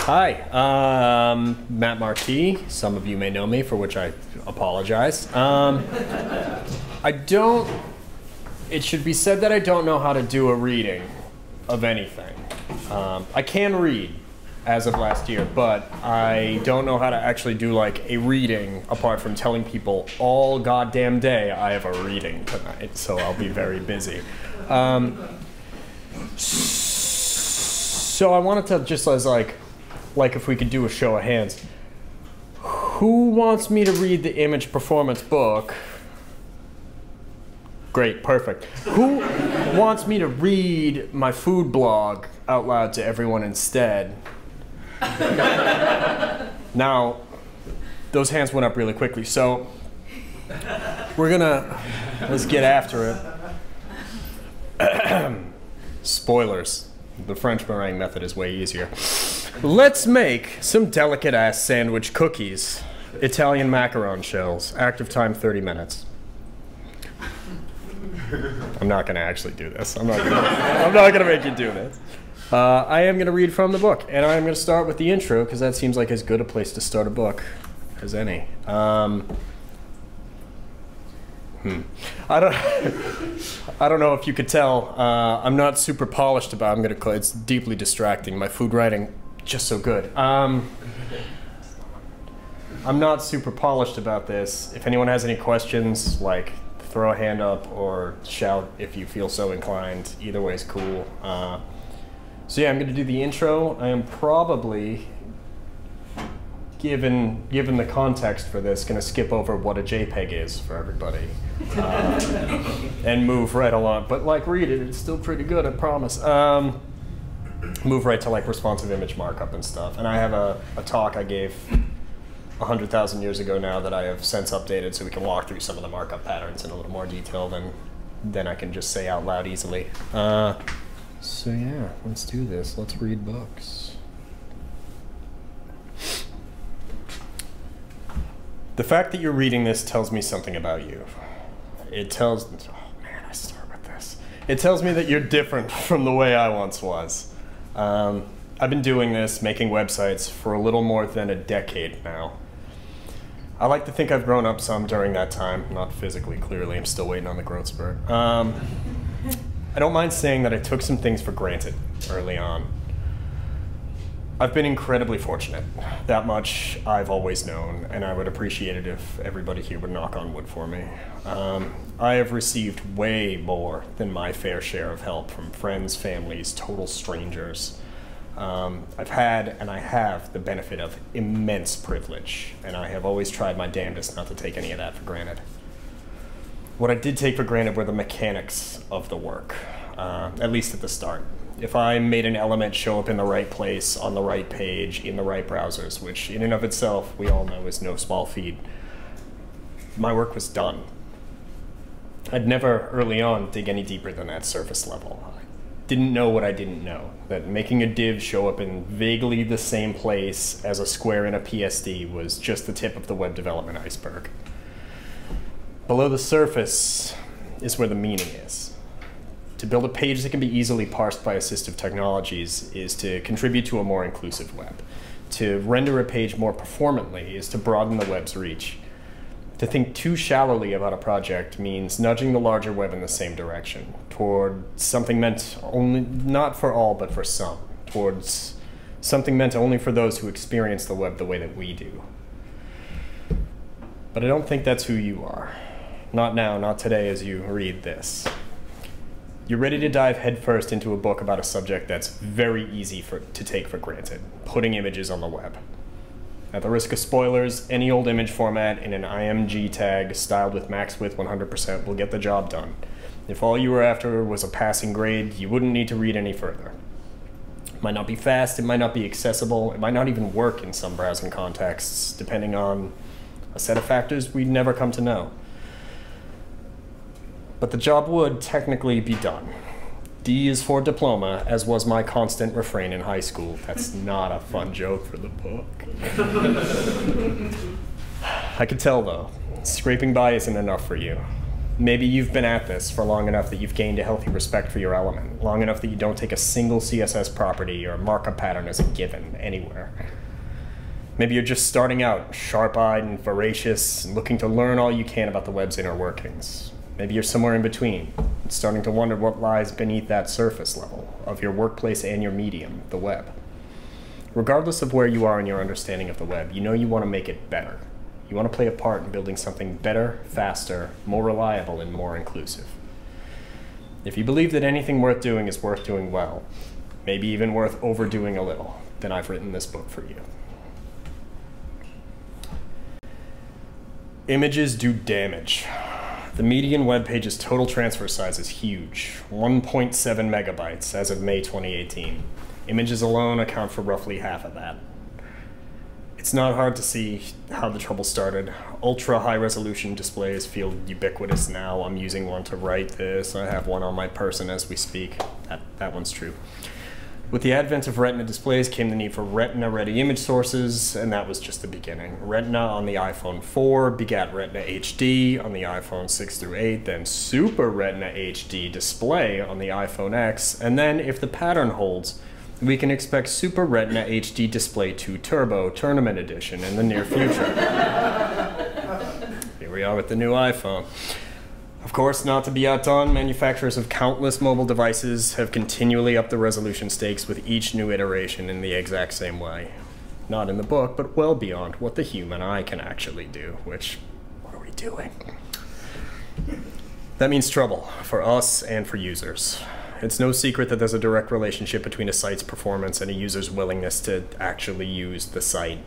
Hi, Mat Marquis. Some of you may know me, for which I apologize. It should be said that I don't know how to do a reading of anything. I can read as of last year, but I don't know how to actually do like a reading apart from telling people all goddamn day I have a reading tonight, so I'll be very busy. So I wanted to just as like if we could do a show of hands. Who wants me to read the Image Performance book? Great, perfect. Who wants me to read my food blog out loud to everyone instead? Now, those hands went up really quickly, so let's get after it. Spoilers. The French meringue method is way easier. Let's make some delicate-ass sandwich cookies. Italian macaron shells. Active time 30 minutes. I'm not going to actually do this. I'm not going to make you do this. I am going to read from the book, and I'm going to start with the intro because that seems like as good a place to start a book as any. I don't know if you could tell. I'm not super polished about it. It's deeply distracting. My food writing just so good. I'm not super polished about this. If anyone has any questions, like throw a hand up or shout if you feel so inclined. Either way is cool. So yeah, I'm going to do the intro. I am probably, given the context for this, going to skip over what a JPEG is for everybody and move right along. But like, read it. It's still pretty good, I promise. Move right to like responsive image markup and stuff. And I have a talk I gave 100,000 years ago now that I have since updated, so we can walk through some of the markup patterns in a little more detail than I can just say out loud easily. So yeah, let's do this. Let's read books. The fact that you're reading this tells me something about you. It tells, oh man, I start with this. It tells me that you're different from the way I once was. I've been doing this, making websites, for a little more than a decade now. I like to think I've grown up some during that time, not physically, clearly. I'm still waiting on the growth spurt. I don't mind saying that I took some things for granted early on. I've been incredibly fortunate. That much I've always known, and I would appreciate it if everybody here would knock on wood for me. I have received way more than my fair share of help from friends, families, total strangers. I've had, and I have, the benefit of immense privilege, and I have always tried my damnedest not to take any of that for granted. What I did take for granted were the mechanics of the work, at least at the start. If I made an element show up in the right place, on the right page, in the right browsers, which in and of itself we all know is no small feat, my work was done. I'd never early on dig any deeper than that surface level. I didn't know what I didn't know, that making a div show up in vaguely the same place as a square in a PSD was just the tip of the web development iceberg. Below the surface is where the meaning is. To build a page that can be easily parsed by assistive technologies is to contribute to a more inclusive web. To render a page more performantly is to broaden the web's reach. To think too shallowly about a project means nudging the larger web in the same direction, toward something meant only, not for all, but for some, towards something meant only for those who experience the web the way that we do. But I don't think that's who you are. Not now, not today as you read this. You're ready to dive headfirst into a book about a subject that's very easy to take for granted, putting images on the web. At the risk of spoilers, any old image format in an IMG tag styled with max width 100% will get the job done. If all you were after was a passing grade, you wouldn't need to read any further. It might not be fast, it might not be accessible, it might not even work in some browsing contexts, depending on a set of factors we'd never come to know. But the job would technically be done. D is for diploma, as was my constant refrain in high school. That's not a fun joke for the book. I could tell, though, scraping by isn't enough for you. Maybe you've been at this for long enough that you've gained a healthy respect for your element, long enough that you don't take a single CSS property or markup pattern as a given anywhere. Maybe you're just starting out, sharp-eyed and voracious, and looking to learn all you can about the web's inner workings. Maybe you're somewhere in between, starting to wonder what lies beneath that surface level of your workplace and your medium, the web. Regardless of where you are in your understanding of the web, you know you want to make it better. You want to play a part in building something better, faster, more reliable, and more inclusive. If you believe that anything worth doing is worth doing well, maybe even worth overdoing a little, then I've written this book for you. Images do damage. The median web page's total transfer size is huge, 1.7 megabytes as of May 2018. Images alone account for roughly half of that. It's not hard to see how the trouble started. Ultra high resolution displays feel ubiquitous now. I'm using one to write this. I have one on my person as we speak. That one's true. With the advent of Retina displays came the need for Retina-ready image sources, and that was just the beginning. Retina on the iPhone 4 begat Retina HD on the iPhone 6 through 8, then Super Retina HD display on the iPhone X, and then, if the pattern holds, we can expect Super Retina HD Display 2 Turbo Tournament Edition in the near future. Here we are with the new iPhone. Of course, not to be outdone, manufacturers of countless mobile devices have continually upped the resolution stakes with each new iteration in the exact same way. Not in the book, but well beyond what the human eye can actually do, which, what are we doing? That means trouble for us and for users. It's no secret that there's a direct relationship between a site's performance and a user's willingness to actually use the site.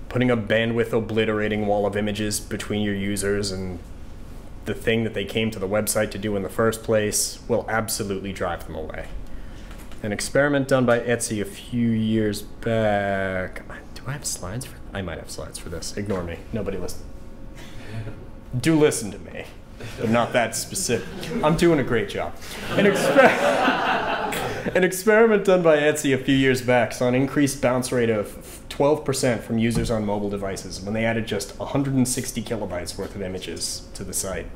Putting a bandwidth obliterating wall of images between your users and the thing that they came to the website to do in the first place will absolutely drive them away. An experiment done by Etsy a few years back. Do I have slides for I might have slides for this. Ignore me. Nobody listen. Do listen to me. But not that specific. I'm doing a great job. An experiment done by Etsy a few years back saw an increased bounce rate of 12% from users on mobile devices when they added just 160 kilobytes worth of images to the site.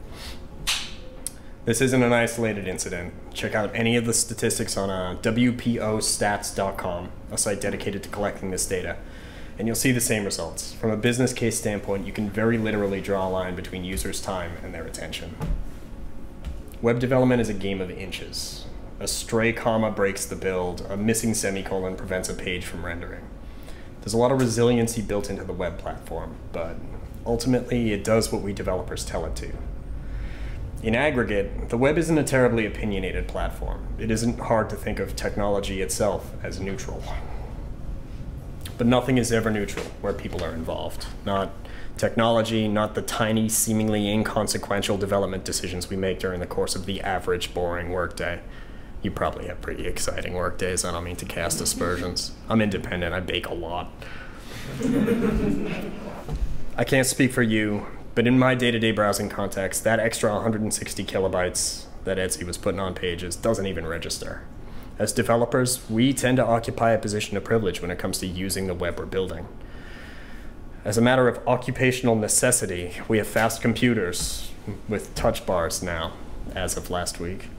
This isn't an isolated incident. Check out any of the statistics on WPOstats.com, a site dedicated to collecting this data, and you'll see the same results. From a business case standpoint, you can very literally draw a line between users' time and their attention. Web development is a game of inches. A stray comma breaks the build, a missing semicolon prevents a page from rendering. There's a lot of resiliency built into the web platform, but ultimately it does what we developers tell it to. In aggregate, the web isn't a terribly opinionated platform. It isn't hard to think of technology itself as neutral. But nothing is ever neutral where people are involved. Not technology, not the tiny, seemingly inconsequential development decisions we make during the course of the average, boring workday. You probably have pretty exciting workdays. I don't mean to cast aspersions. I'm independent. I bake a lot. I can't speak for you, but in my day-to-day browsing context, that extra 160 kilobytes that Etsy was putting on pages doesn't even register. As developers, we tend to occupy a position of privilege when it comes to using the web we're building. As a matter of occupational necessity, we have fast computers with touch bars now, as of last week.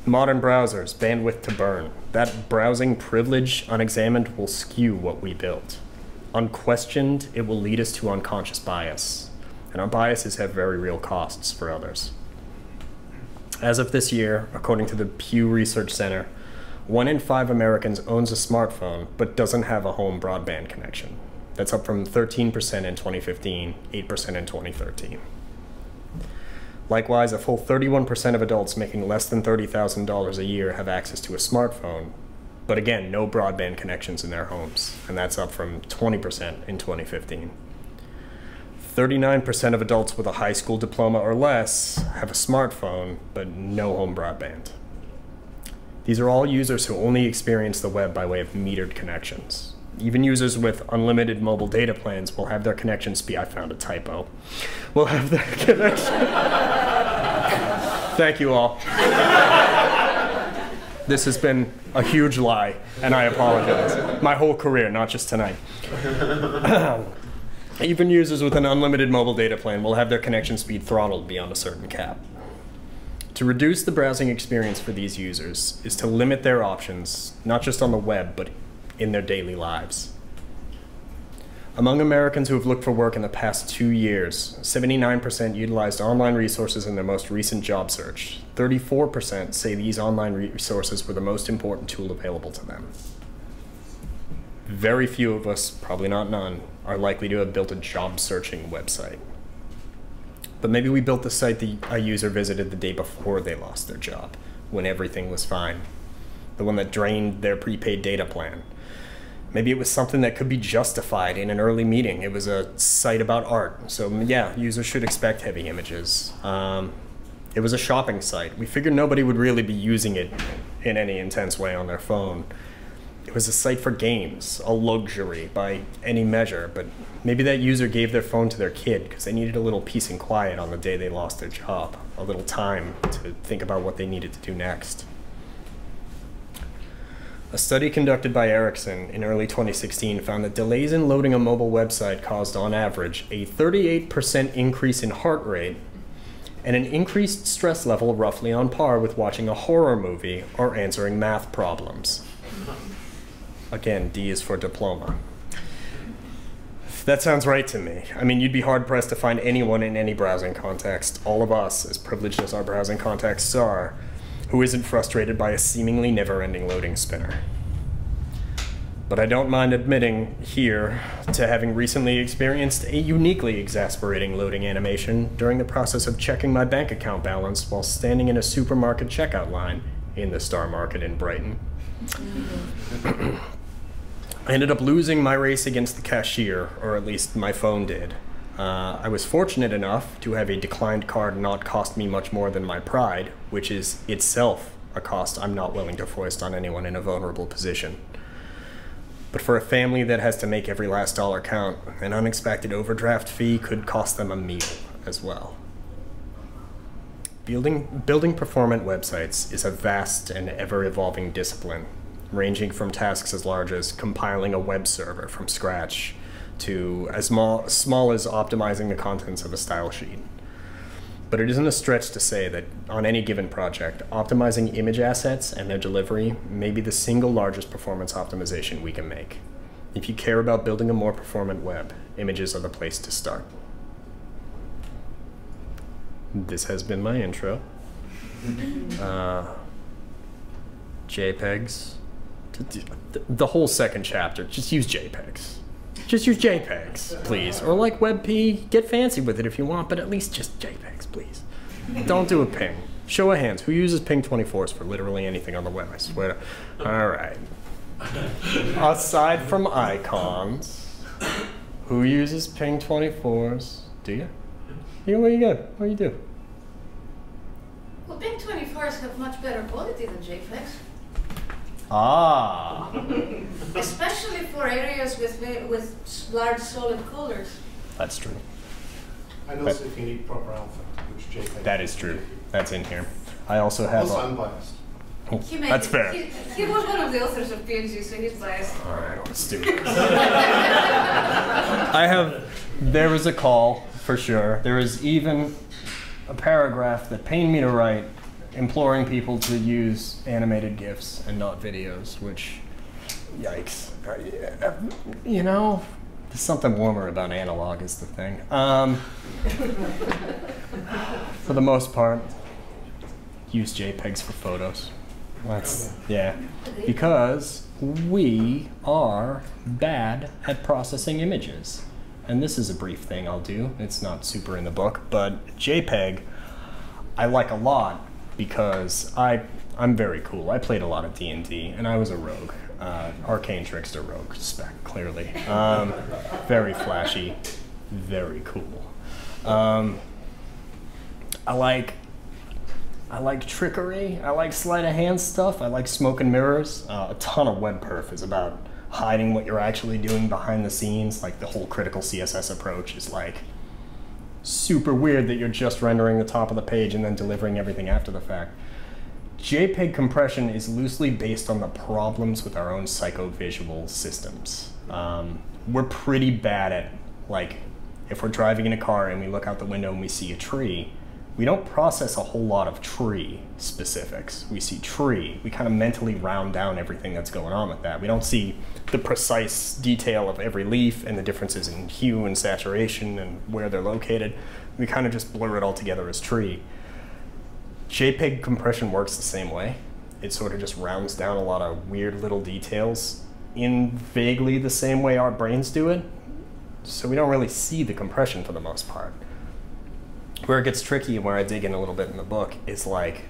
Modern browsers, bandwidth to burn. That browsing privilege, unexamined, will skew what we build. Unquestioned, it will lead us to unconscious bias, and our biases have very real costs for others. As of this year, according to the Pew Research Center, 1 in 5 Americans owns a smartphone but doesn't have a home broadband connection. That's up from 13% in 2015, 8% in 2013. Likewise, a full 31% of adults making less than $30,000 a year have access to a smartphone, but again, no broadband connections in their homes, and that's up from 20% in 2015. 39% of adults with a high school diploma or less have a smartphone, but no home broadband. These are all users who only experience the web by way of metered connections. Even users with unlimited mobile data plans will have their connection speed. I found a typo. Will have their connection. Thank you all. This has been a huge lie, and I apologize. My whole career, not just tonight. Even users with an unlimited mobile data plan will have their connection speed throttled beyond a certain cap. To reduce the browsing experience for these users is to limit their options, not just on the web, but in their daily lives. Among Americans who have looked for work in the past 2 years, 79% utilized online resources in their most recent job search. 34% say these online resources were the most important tool available to them. Very few of us, probably not none, are likely to have built a job searching website. But maybe we built the site that a user visited the day before they lost their job, when everything was fine. The one that drained their prepaid data plan. Maybe it was something that could be justified in an early meeting. It was a site about art. So yeah, users should expect heavy images. It was a shopping site. We figured nobody would really be using it in any intense way on their phone. It was a site for games, a luxury by any measure, but maybe that user gave their phone to their kid because they needed a little peace and quiet on the day they lost their job, a little time to think about what they needed to do next. A study conducted by Ericsson in early 2016 found that delays in loading a mobile website caused, on average, a 38% increase in heart rate and an increased stress level roughly on par with watching a horror movie or answering math problems. Again, D is for diploma. That sounds right to me. I mean, you'd be hard-pressed to find anyone in any browsing context, all of us, as privileged as our browsing contexts are, who isn't frustrated by a seemingly never-ending loading spinner. But I don't mind admitting here to having recently experienced a uniquely exasperating loading animation during the process of checking my bank account balance while standing in a supermarket checkout line in the Star Market in Brighton. I ended up losing my race against the cashier, or at least my phone did. I was fortunate enough to have a declined card not cost me much more than my pride, which is itself a cost I'm not willing to foist on anyone in a vulnerable position. But for a family that has to make every last dollar count, an unexpected overdraft fee could cost them a meal as well. Building performant websites is a vast and ever-evolving discipline, ranging from tasks as large as compiling a web server from scratch to as small as optimizing the contents of a style sheet. But it isn't a stretch to say that on any given project, optimizing image assets and their delivery may be the single largest performance optimization we can make. If you care about building a more performant web, images are the place to start. This has been my intro. JPEGs. The whole second chapter, just use JPEGs. Just use JPEGs, please. Or like WebP, get fancy with it if you want, but at least just JPEGs, please. Don't do a ping. Show of hands, who uses ping 24s for literally anything on the web? I swear to. All right. Aside from icons, who uses ping 24s? Do you? What do you got? What do you do? Well, ping 24s have much better quality than JPEGs. Ah. Especially for areas with large solid colors. That's true. And also if you need proper alpha, which JPEG. That is true. That's in here. I also have. Also unbiased. That's fair. He was one of the authors of PNG, so he's biased. All right, let's do this. There was a call, for sure. There was even a paragraph that pained me to write imploring people to use animated GIFs and not videos, which, yikes. You know, there's something warmer about analog is the thing. For the most part, use JPEGs for photos. Yeah, because we are bad at processing images. And this is a brief thing I'll do. It's not super in the book, but JPEG I like a lot because I'm very cool. I played a lot of D&D, and I was a rogue. Arcane Trickster rogue spec, clearly. Very flashy, very cool. I like trickery. I like sleight of hand stuff. I like smoke and mirrors. A ton of web perf is about hiding what you're actually doing behind the scenes. Like the whole critical CSS approach is like super weird that you're just rendering the top of the page and then delivering everything after the fact. JPEG compression is loosely based on the problems with our own psychovisual systems. We're pretty bad at like If we're driving in a car and we look out the window and we see a tree, we don't process a whole lot of tree specifics. We see tree, we kind of mentally round down everything that's going on with that. We don't see the precise detail of every leaf and the differences in hue and saturation and where they're located. We kind of just blur it all together as tree. JPEG compression works the same way. It sort of just rounds down a lot of weird little details in vaguely the same way our brains do it. So we don't really see the compression for the most part. Where it gets tricky and where I dig in a little bit in the book is like,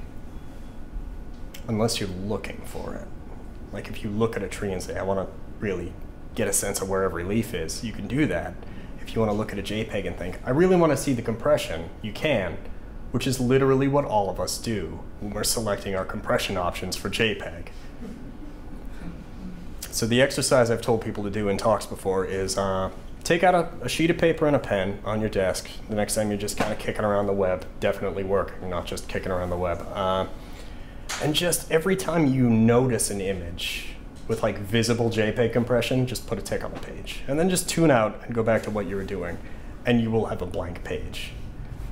unless you're looking for it. Like if you look at a tree and say, I want to really get a sense of where every leaf is, you can do that. If you want to look at a JPEG and think, I really want to see the compression, you can, which is literally what all of us do when we're selecting our compression options for JPEG. So the exercise I've told people to do in talks before is take out a sheet of paper and a pen on your desk the next time you're just kind of kicking around the web, definitely working, not just kicking around the web. And just every time you notice an image with like visible JPEG compression, just put a tick on the page. And then just tune out and go back to what you were doing, and you will have a blank page.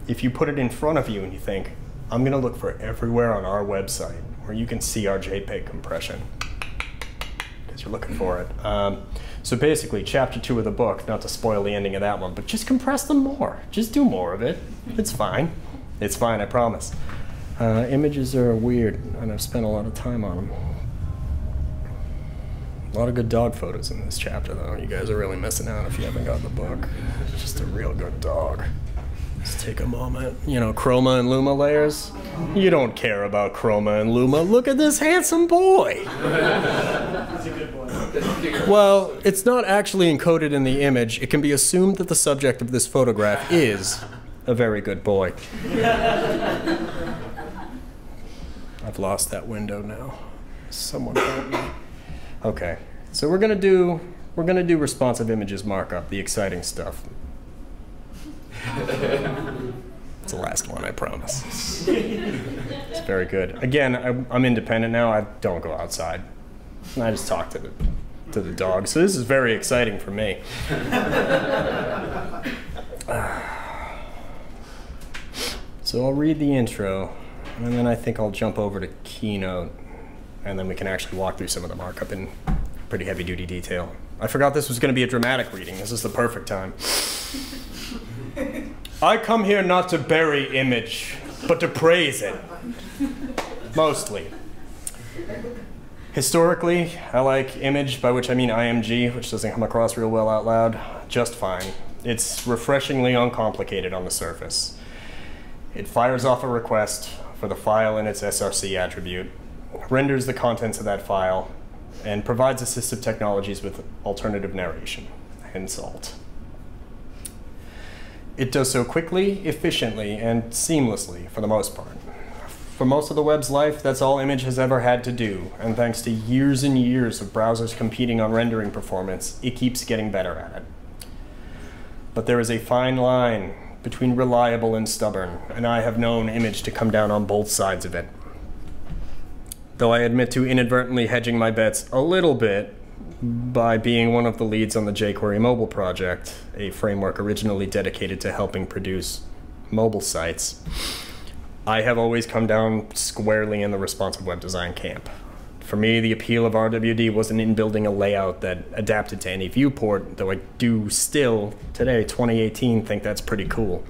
If you put it in front of you and you think, I'm going to look for everywhere on our website where you can see our JPEG compression, because you're looking for it. So basically, chapter 2 of the book, not to spoil the ending of that one, but just compress them more. Just do more of it. It's fine. It's fine, I promise. Images are weird, and I've spent a lot of time on them. A lot of good dog photos in this chapter, though. You guys are really missing out if you haven't got the book. It's just a real good dog. Let's take a moment. You know, chroma and luma layers? You don't care about chroma and luma. Look at this handsome boy. That's a good boy. Well, it's not actually encoded in the image. It can be assumed that the subject of this photograph is a very good boy. I've lost that window now. Someone help me. Okay, so we're gonna do responsive images markup, the exciting stuff. It's the last one, I promise. It's very good. Again, I'm independent now. I don't go outside. I just talk to the dog. So this is very exciting for me. So I'll read the intro, and then I think I'll jump over to Keynote, and then we can actually walk through some of the markup in pretty heavy-duty detail. I forgot this was going to be a dramatic reading. This is the perfect time. I come here not to bury image, but to praise it. Mostly. Historically, I like image, by which I mean IMG, which doesn't come across real well out loud, just fine. It's refreshingly uncomplicated on the surface. It fires off a request for the file and its src attribute, renders the contents of that file, and provides assistive technologies with alternative narration, hence alt. It does so quickly, efficiently, and seamlessly for the most part. For most of the web's life, that's all Image has ever had to do, and thanks to years and years of browsers competing on rendering performance, it keeps getting better at it. But there is a fine line between reliable and stubborn, and I have known Image to come down on both sides of it. Though I admit to inadvertently hedging my bets a little bit by being one of the leads on the jQuery mobile project, a framework originally dedicated to helping produce mobile sites, I have always come down squarely in the responsive web design camp. For me, the appeal of RWD wasn't in building a layout that adapted to any viewport, though I do still, today, 2018, think that's pretty cool.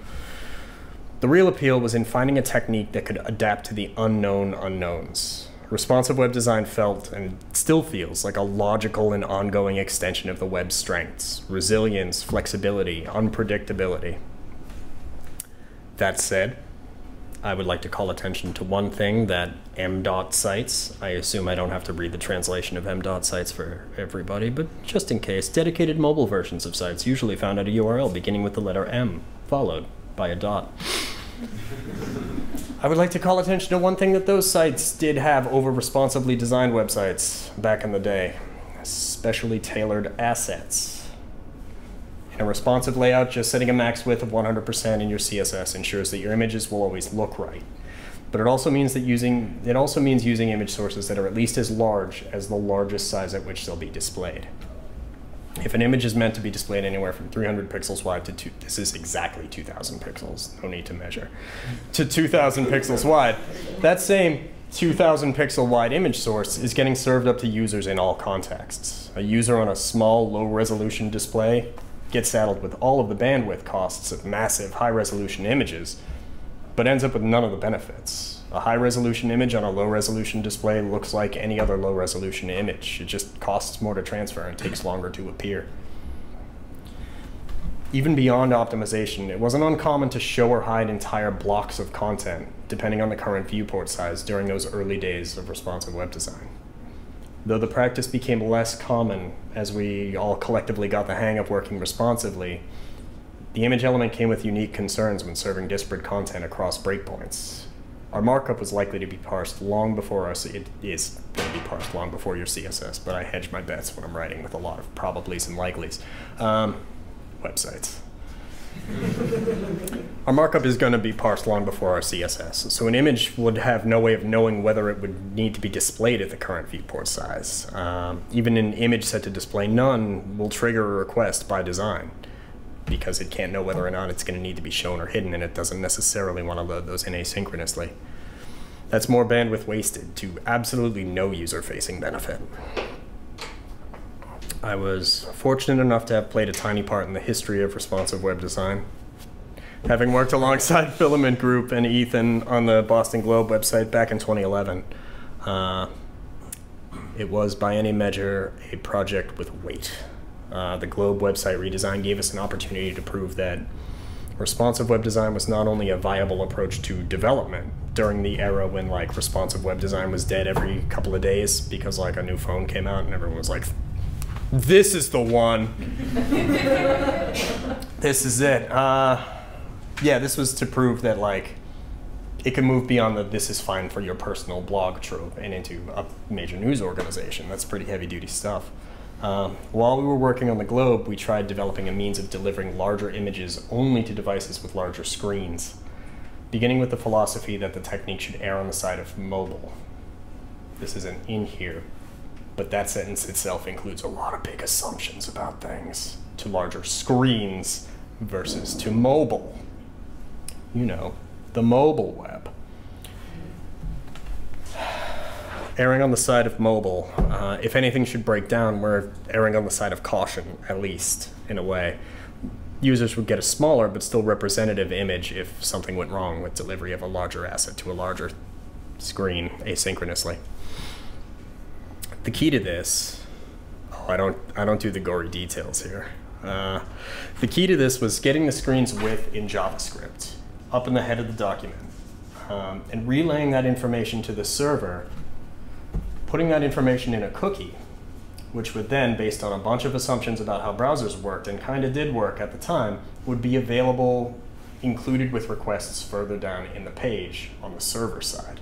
The real appeal was in finding a technique that could adapt to the unknown unknowns. Responsive web design felt, and still feels, like a logical and ongoing extension of the web's strengths: resilience, flexibility, unpredictability. That said, I would like to call attention to one thing that m.sites, I assume I don't have to read the translation of m.sites for everybody, but just in case, dedicated mobile versions of sites usually found at a URL beginning with the letter M, followed by a dot. I would like to call attention to one thing that those sites did have over responsively designed websites back in the day: specially tailored assets. In a responsive layout, just setting a max width of 100% in your CSS ensures that your images will always look right. But it also means using image sources that are at least as large as the largest size at which they'll be displayed. If an image is meant to be displayed anywhere from 300 pixels wide to this is exactly 2,000 pixels, no need to measure, to 2,000 pixels wide, that same 2,000 pixel wide image source is getting served up to users in all contexts. A user on a small, low resolution display gets saddled with all of the bandwidth costs of massive, high resolution images, but ends up with none of the benefits. A high resolution image on a low resolution display looks like any other low resolution image. It just costs more to transfer and takes longer to appear. Even beyond optimization, it wasn't uncommon to show or hide entire blocks of content, depending on the current viewport size during those early days of responsive web design. Though the practice became less common as we all collectively got the hang of working responsively, the image element came with unique concerns when serving disparate content across breakpoints. Our markup was likely to be parsed long before it is going to be parsed long before your CSS, but I hedge my bets when I'm writing with a lot of probablys and likelies. Websites. Our markup is going to be parsed long before our CSS, so an image would have no way of knowing whether it would need to be displayed at the current viewport size. Even an image set to display none will trigger a request by design, because it can't know whether or not it's going to need to be shown or hidden, and it doesn't necessarily want to load those in asynchronously. That's more bandwidth wasted to absolutely no user-facing benefit. I was fortunate enough to have played a tiny part in the history of responsive web design. Having worked alongside Filament Group and Ethan on the Boston Globe website back in 2011, it was by any measure a project with weight. The Globe website redesign gave us an opportunity to prove that responsive web design was not only a viable approach to development during the era when like responsive web design was dead every couple of days because like a new phone came out and everyone was like, this is the one. This is it. Yeah, this was to prove that like it can move beyond the this is fine for your personal blog trope and into a major news organization. That's pretty heavy duty stuff. While we were working on the Globe, we tried developing a means of delivering larger images only to devices with larger screens, beginning with the philosophy that the technique should err on the side of mobile. This isn't in here, but that sentence itself includes a lot of big assumptions about things. To larger screens versus to mobile. You know, the mobile web. Erring on the side of mobile, if anything should break down, we're erring on the side of caution, at least, in a way. Users would get a smaller but still representative image if something went wrong with delivery of a larger asset to a larger screen asynchronously. The key to this, I don't do the gory details here. The key to this was getting the screen's width in JavaScript up in the head of the document and relaying that information to the server, putting that information in a cookie, which would then, based on a bunch of assumptions about how browsers worked, and kind of did work at the time, would be available included with requests further down in the page on the server side.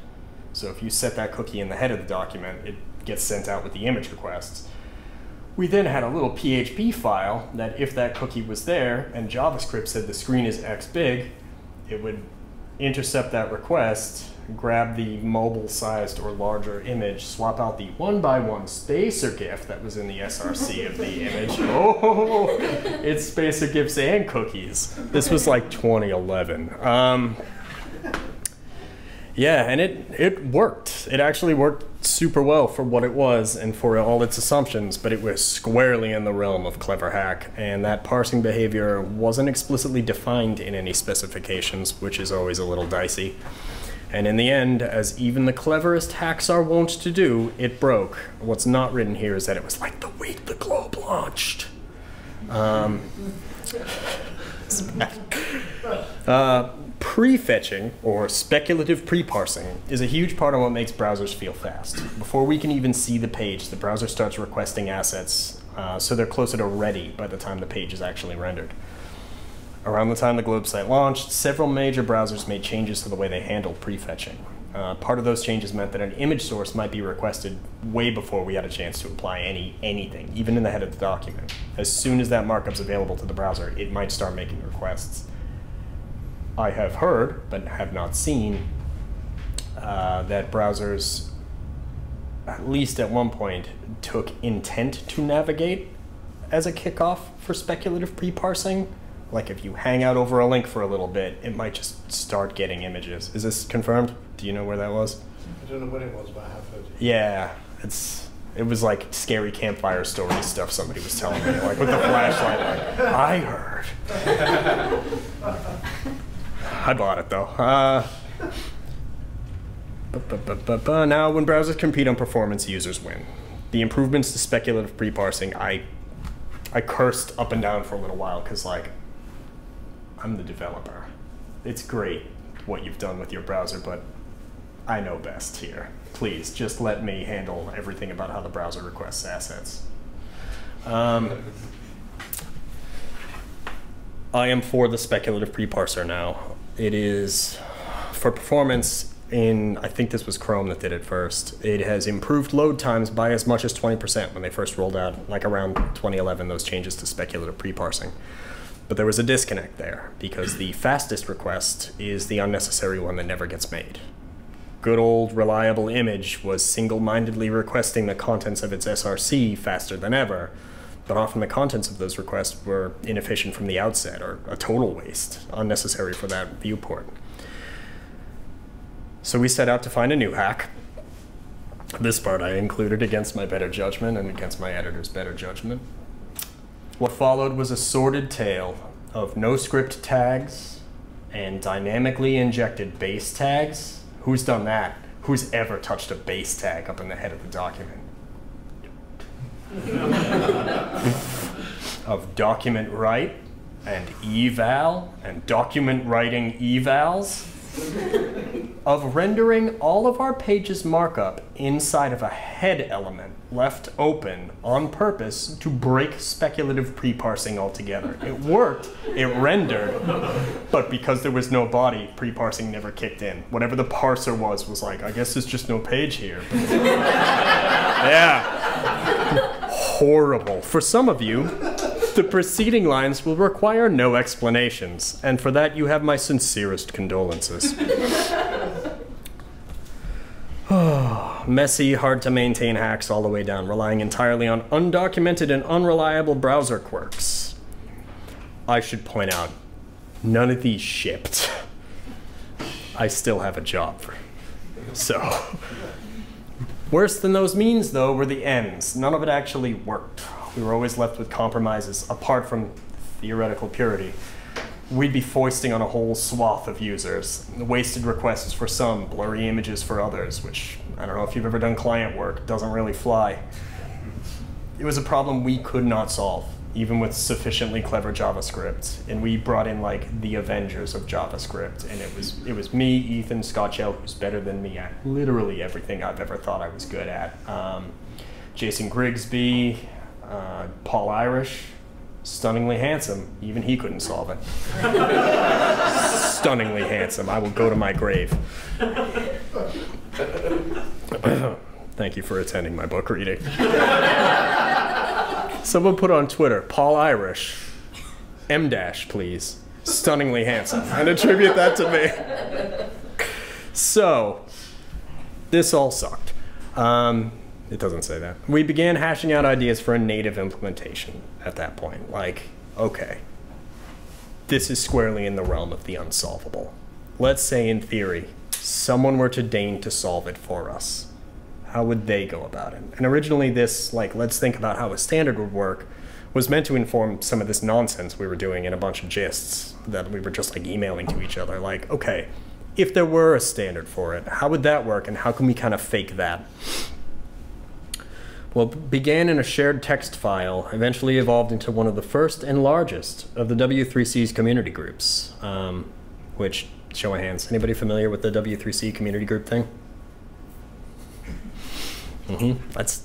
So if you set that cookie in the head of the document, it gets sent out with the image requests. We then had a little PHP file that if that cookie was there and JavaScript said the screen is X big, it would intercept that request, grab the mobile-sized or larger image, swap out the 1x1 spacer GIF that was in the SRC of the image. Oh, it's spacer GIFs and cookies. This was like 2011. Yeah, and it worked. It actually worked super well for what it was and for all its assumptions, but it was squarely in the realm of clever hack, and that parsing behavior wasn't explicitly defined in any specifications, which is always a little dicey. And in the end, as even the cleverest hacks are wont to do, it broke. What's not written here is that it was like the week the Globe launched. Prefetching, or speculative pre-parsing, is a huge part of what makes browsers feel fast. Before we can even see the page, the browser starts requesting assets, so they're closer to ready by the time the page is actually rendered. Around the time the Globe site launched, several major browsers made changes to the way they handled prefetching. Part of those changes meant that an image source might be requested way before we had a chance to apply anything, even in the head of the document. As soon as that markup's available to the browser, it might start making requests. I have heard, but have not seen, that browsers, at least at one point, took intent to navigate as a kickoff for speculative pre-parsing. Like if you hang out over a link for a little bit, it might just start getting images. Is this confirmed? Do you know where that was? I don't know what it was, but I have heard. Yeah, it was like scary campfire story stuff somebody was telling me, like with the flashlight, like, I heard. I bought it though. Now, when browsers compete on performance, users win. The improvements to speculative pre-parsing, I cursed up and down for a little while because, like, I'm the developer. It's great what you've done with your browser, but I know best here. Please, just let me handle everything about how the browser requests assets. I am for the speculative pre-parser now. It is, for performance, I think this was Chrome that did it first. It has improved load times by as much as 20% when they first rolled out, like around 2011, those changes to speculative pre-parsing. But there was a disconnect there, because the fastest request is the unnecessary one that never gets made. Good old reliable image was single-mindedly requesting the contents of its SRC faster than ever, but often the contents of those requests were inefficient from the outset, or a total waste, unnecessary for that viewport. So we set out to find a new hack. This part I included against my better judgment and against my editor's better judgment. What followed was a sordid tale of no script tags and dynamically injected base tags. Who's done that? Who's ever touched a base tag up in the head of the document? Of document write and eval and document writing evals. Of rendering all of our pages markup inside of a head element left open on purpose to break speculative pre-parsing altogether. It worked, it rendered, but because there was no body, pre-parsing never kicked in. Whatever the parser was like, I guess there's just no page here. Yeah. Horrible. For some of you, the preceding lines will require no explanations, and for that you have my sincerest condolences. Messy, hard-to-maintain hacks all the way down, relying entirely on undocumented and unreliable browser quirks. I should point out, none of these shipped. I still have a job. So, worse than those means, though, were the ends. None of it actually worked. We were always left with compromises, apart from theoretical purity. We'd be foisting on a whole swath of users. Wasted requests for some, blurry images for others, which, I don't know if you've ever done client work, doesn't really fly. It was a problem we could not solve, even with sufficiently clever JavaScript. And we brought in like the Avengers of JavaScript, and it was me, Ethan, Scotchell, who's better than me at literally everything I've ever thought I was good at. Jason Grigsby, Paul Irish, stunningly handsome. Even he couldn't solve it. Stunningly handsome. I will go to my grave. Thank you for attending my book reading. Someone put on Twitter, Paul Irish, M dash, please. Stunningly handsome. And attribute that to me. So, this all sucked. It doesn't say that. We began hashing out ideas for a native implementation at that point. Like, okay, this is squarely in the realm of the unsolvable. Let's say, in theory, someone were to deign to solve it for us. How would they go about it? And originally this, like, let's think about how a standard would work, was meant to inform some of this nonsense we were doing in a bunch of gists that we were just, like, emailing to each other. Like, okay, if there were a standard for it, how would that work, and how can we kind of fake that? Well, it began in a shared text file, eventually evolved into one of the first and largest of the W3C's community groups, which, show of hands, anybody familiar with the W3C community group thing? That's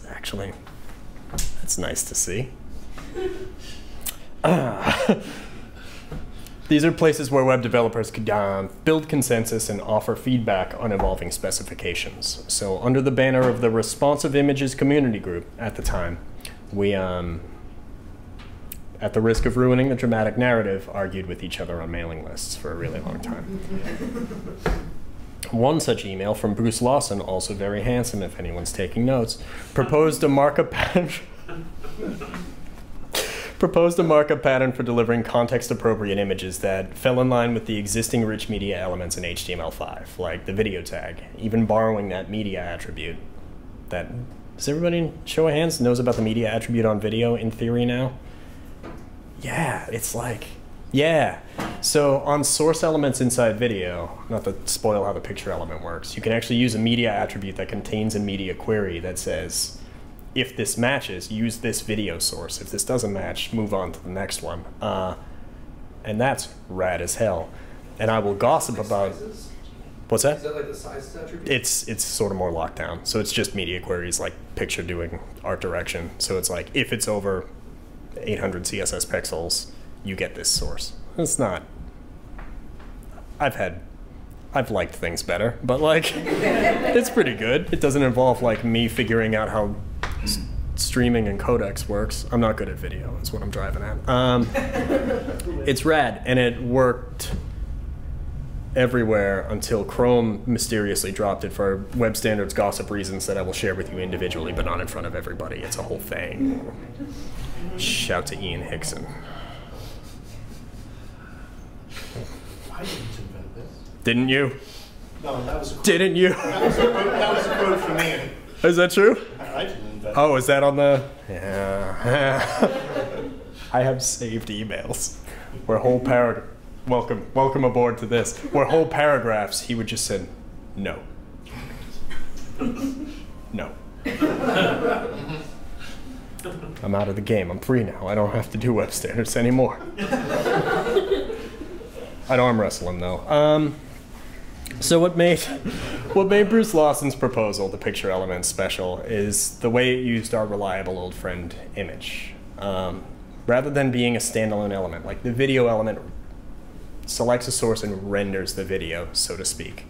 nice to see. These are places where web developers could build consensus and offer feedback on evolving specifications. So under the banner of the Responsive Images community group at the time, we, at the risk of ruining the dramatic narrative, argued with each other on mailing lists for a really long time. One such email from Bruce Lawson, also very handsome if anyone's taking notes, proposed a markup proposed a markup pattern for delivering context-appropriate images that fell in line with the existing rich media elements in HTML5, like the video tag, even borrowing that media attribute. Does everybody, show of hands, knows about the media attribute on video in theory now? Yeah, it's like, yeah. So on source elements inside video, not to spoil how the picture element works, you can actually use a media attribute that contains a media query that says, if this matches, use this video source. If this doesn't match, move on to the next one. And that's rad as hell. And I will gossip about... What's that? Is that like the size attribute? It's sort of more locked down. So it's just media queries like picture doing art direction. So it's like, if it's over 800 CSS pixels, you get this source. It's not... I've liked things better, but like, it's pretty good. It doesn't involve like me figuring out how streaming and codecs works. I'm not good at video, is what I'm driving at. It's rad, and it worked everywhere until Chrome mysteriously dropped it for web standards gossip reasons that I will share with you individually, but not in front of everybody. It's a whole thing. Shout to Ian Hickson. I didn't invent this. Didn't you? No, that was a quote. Didn't you? That was a quote from Ian. Is that true? I didn't invent Oh, is that on the... Yeah. I have saved emails where whole paragraph... Welcome aboard to this. Where whole paragraphs, he would just say, no. No. I'm out of the game. I'm free now. I don't have to do web standards anymore. I'd arm wrestle him, though. So what made Bruce Lawson's proposal, the picture element, special is the way it used our reliable old friend image. Rather than being a standalone element, like the video element selects a source and renders the video, so to speak.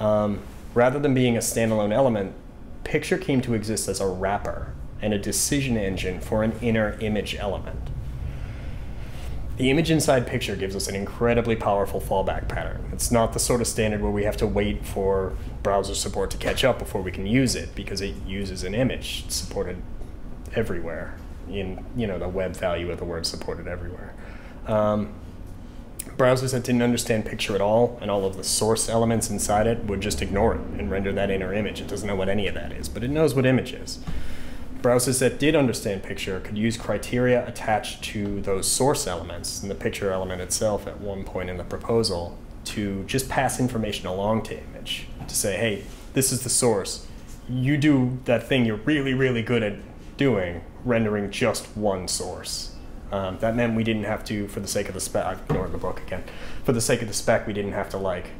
Rather than being a standalone element, picture came to exist as a wrapper and a decision engine for an inner image element. The image inside picture gives us an incredibly powerful fallback pattern. It's not the sort of standard where we have to wait for browser support to catch up before we can use it, because it uses an image supported everywhere in, the web value of the word supported everywhere. Browsers that didn't understand picture at all and all of the source elements inside it would just ignore it and render that inner image. It doesn't know what any of that is, but it knows what image is. Browsers that did understand picture could use criteria attached to those source elements and the picture element itself at one point in the proposal to just pass information along to image, to say, hey, this is the source. You do that thing you're really, really good at doing, rendering just one source. That meant we didn't have to, for the sake of the spec, I've ignored the book again, for the sake of the spec, we didn't have to like,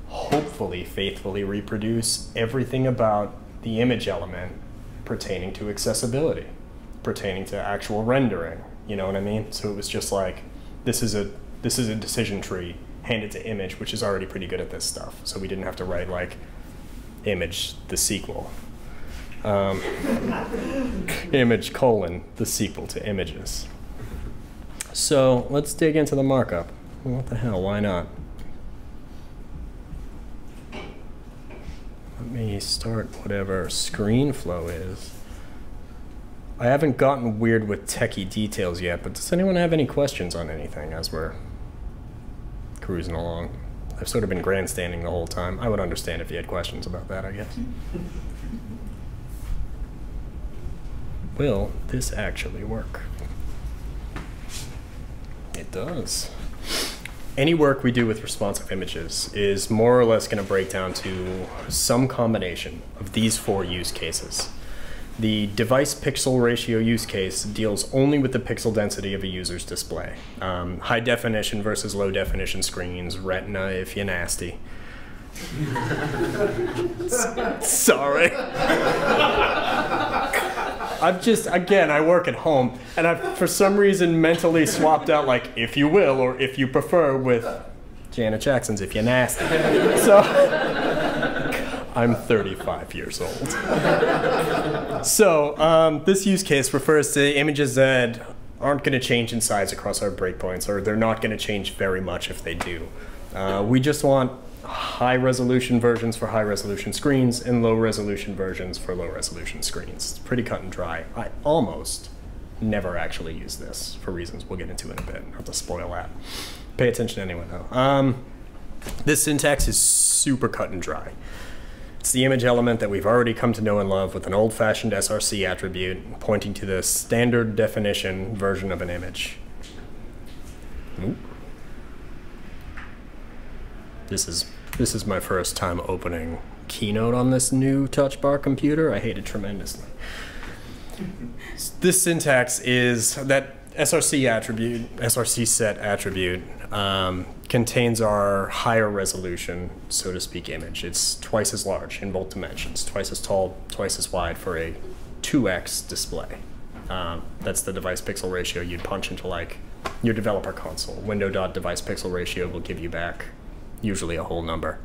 hopefully faithfully reproduce everything about the image element pertaining to accessibility, pertaining to actual rendering, you know what I mean? So it was just like, this is a decision tree, hand it to image, which is already pretty good at this stuff. So we didn't have to write like image, the sequel. Image colon, the sequel to images. So let's dig into the markup. What the hell, why not? Let me start whatever screen flow is. I haven't gotten weird with techie details yet, but does anyone have any questions on anything as we're cruising along? I've sort of been grandstanding the whole time. I would understand if you had questions about that, I guess. Will this actually work? It does. Any work we do with responsive images is more or less going to break down to some combination of these four use cases. The device pixel ratio use case deals only with the pixel density of a user's display. High definition versus low definition screens, retina if you're nasty. Sorry. I work at home, and I've for some reason mentally swapped out like, if you will, or if you prefer, with Janet Jackson's If You're Nasty. So, I'm 35 years old. So, this use case refers to images that aren't going to change in size across our breakpoints, or they're not going to change very much if they do. We just want high-resolution versions for high-resolution screens and low-resolution versions for low-resolution screens. It's pretty cut and dry. I almost never actually use this for reasons we'll get into in a bit. Not to spoil that. Pay attention anyway, though. This syntax is super cut and dry. It's the image element that we've already come to know and love with an old-fashioned SRC attribute pointing to the standard definition version of an image. Ooh. This is my first time opening Keynote on this new touch bar computer. I hate it tremendously. This syntax is that SRC attribute, SRC set attribute, contains our higher resolution, so to speak, image. It's twice as large in both dimensions, twice as tall, twice as wide for a 2x display. That's the device pixel ratio you'd punch into like your developer console. Window.device pixel ratio will give you back usually a whole number.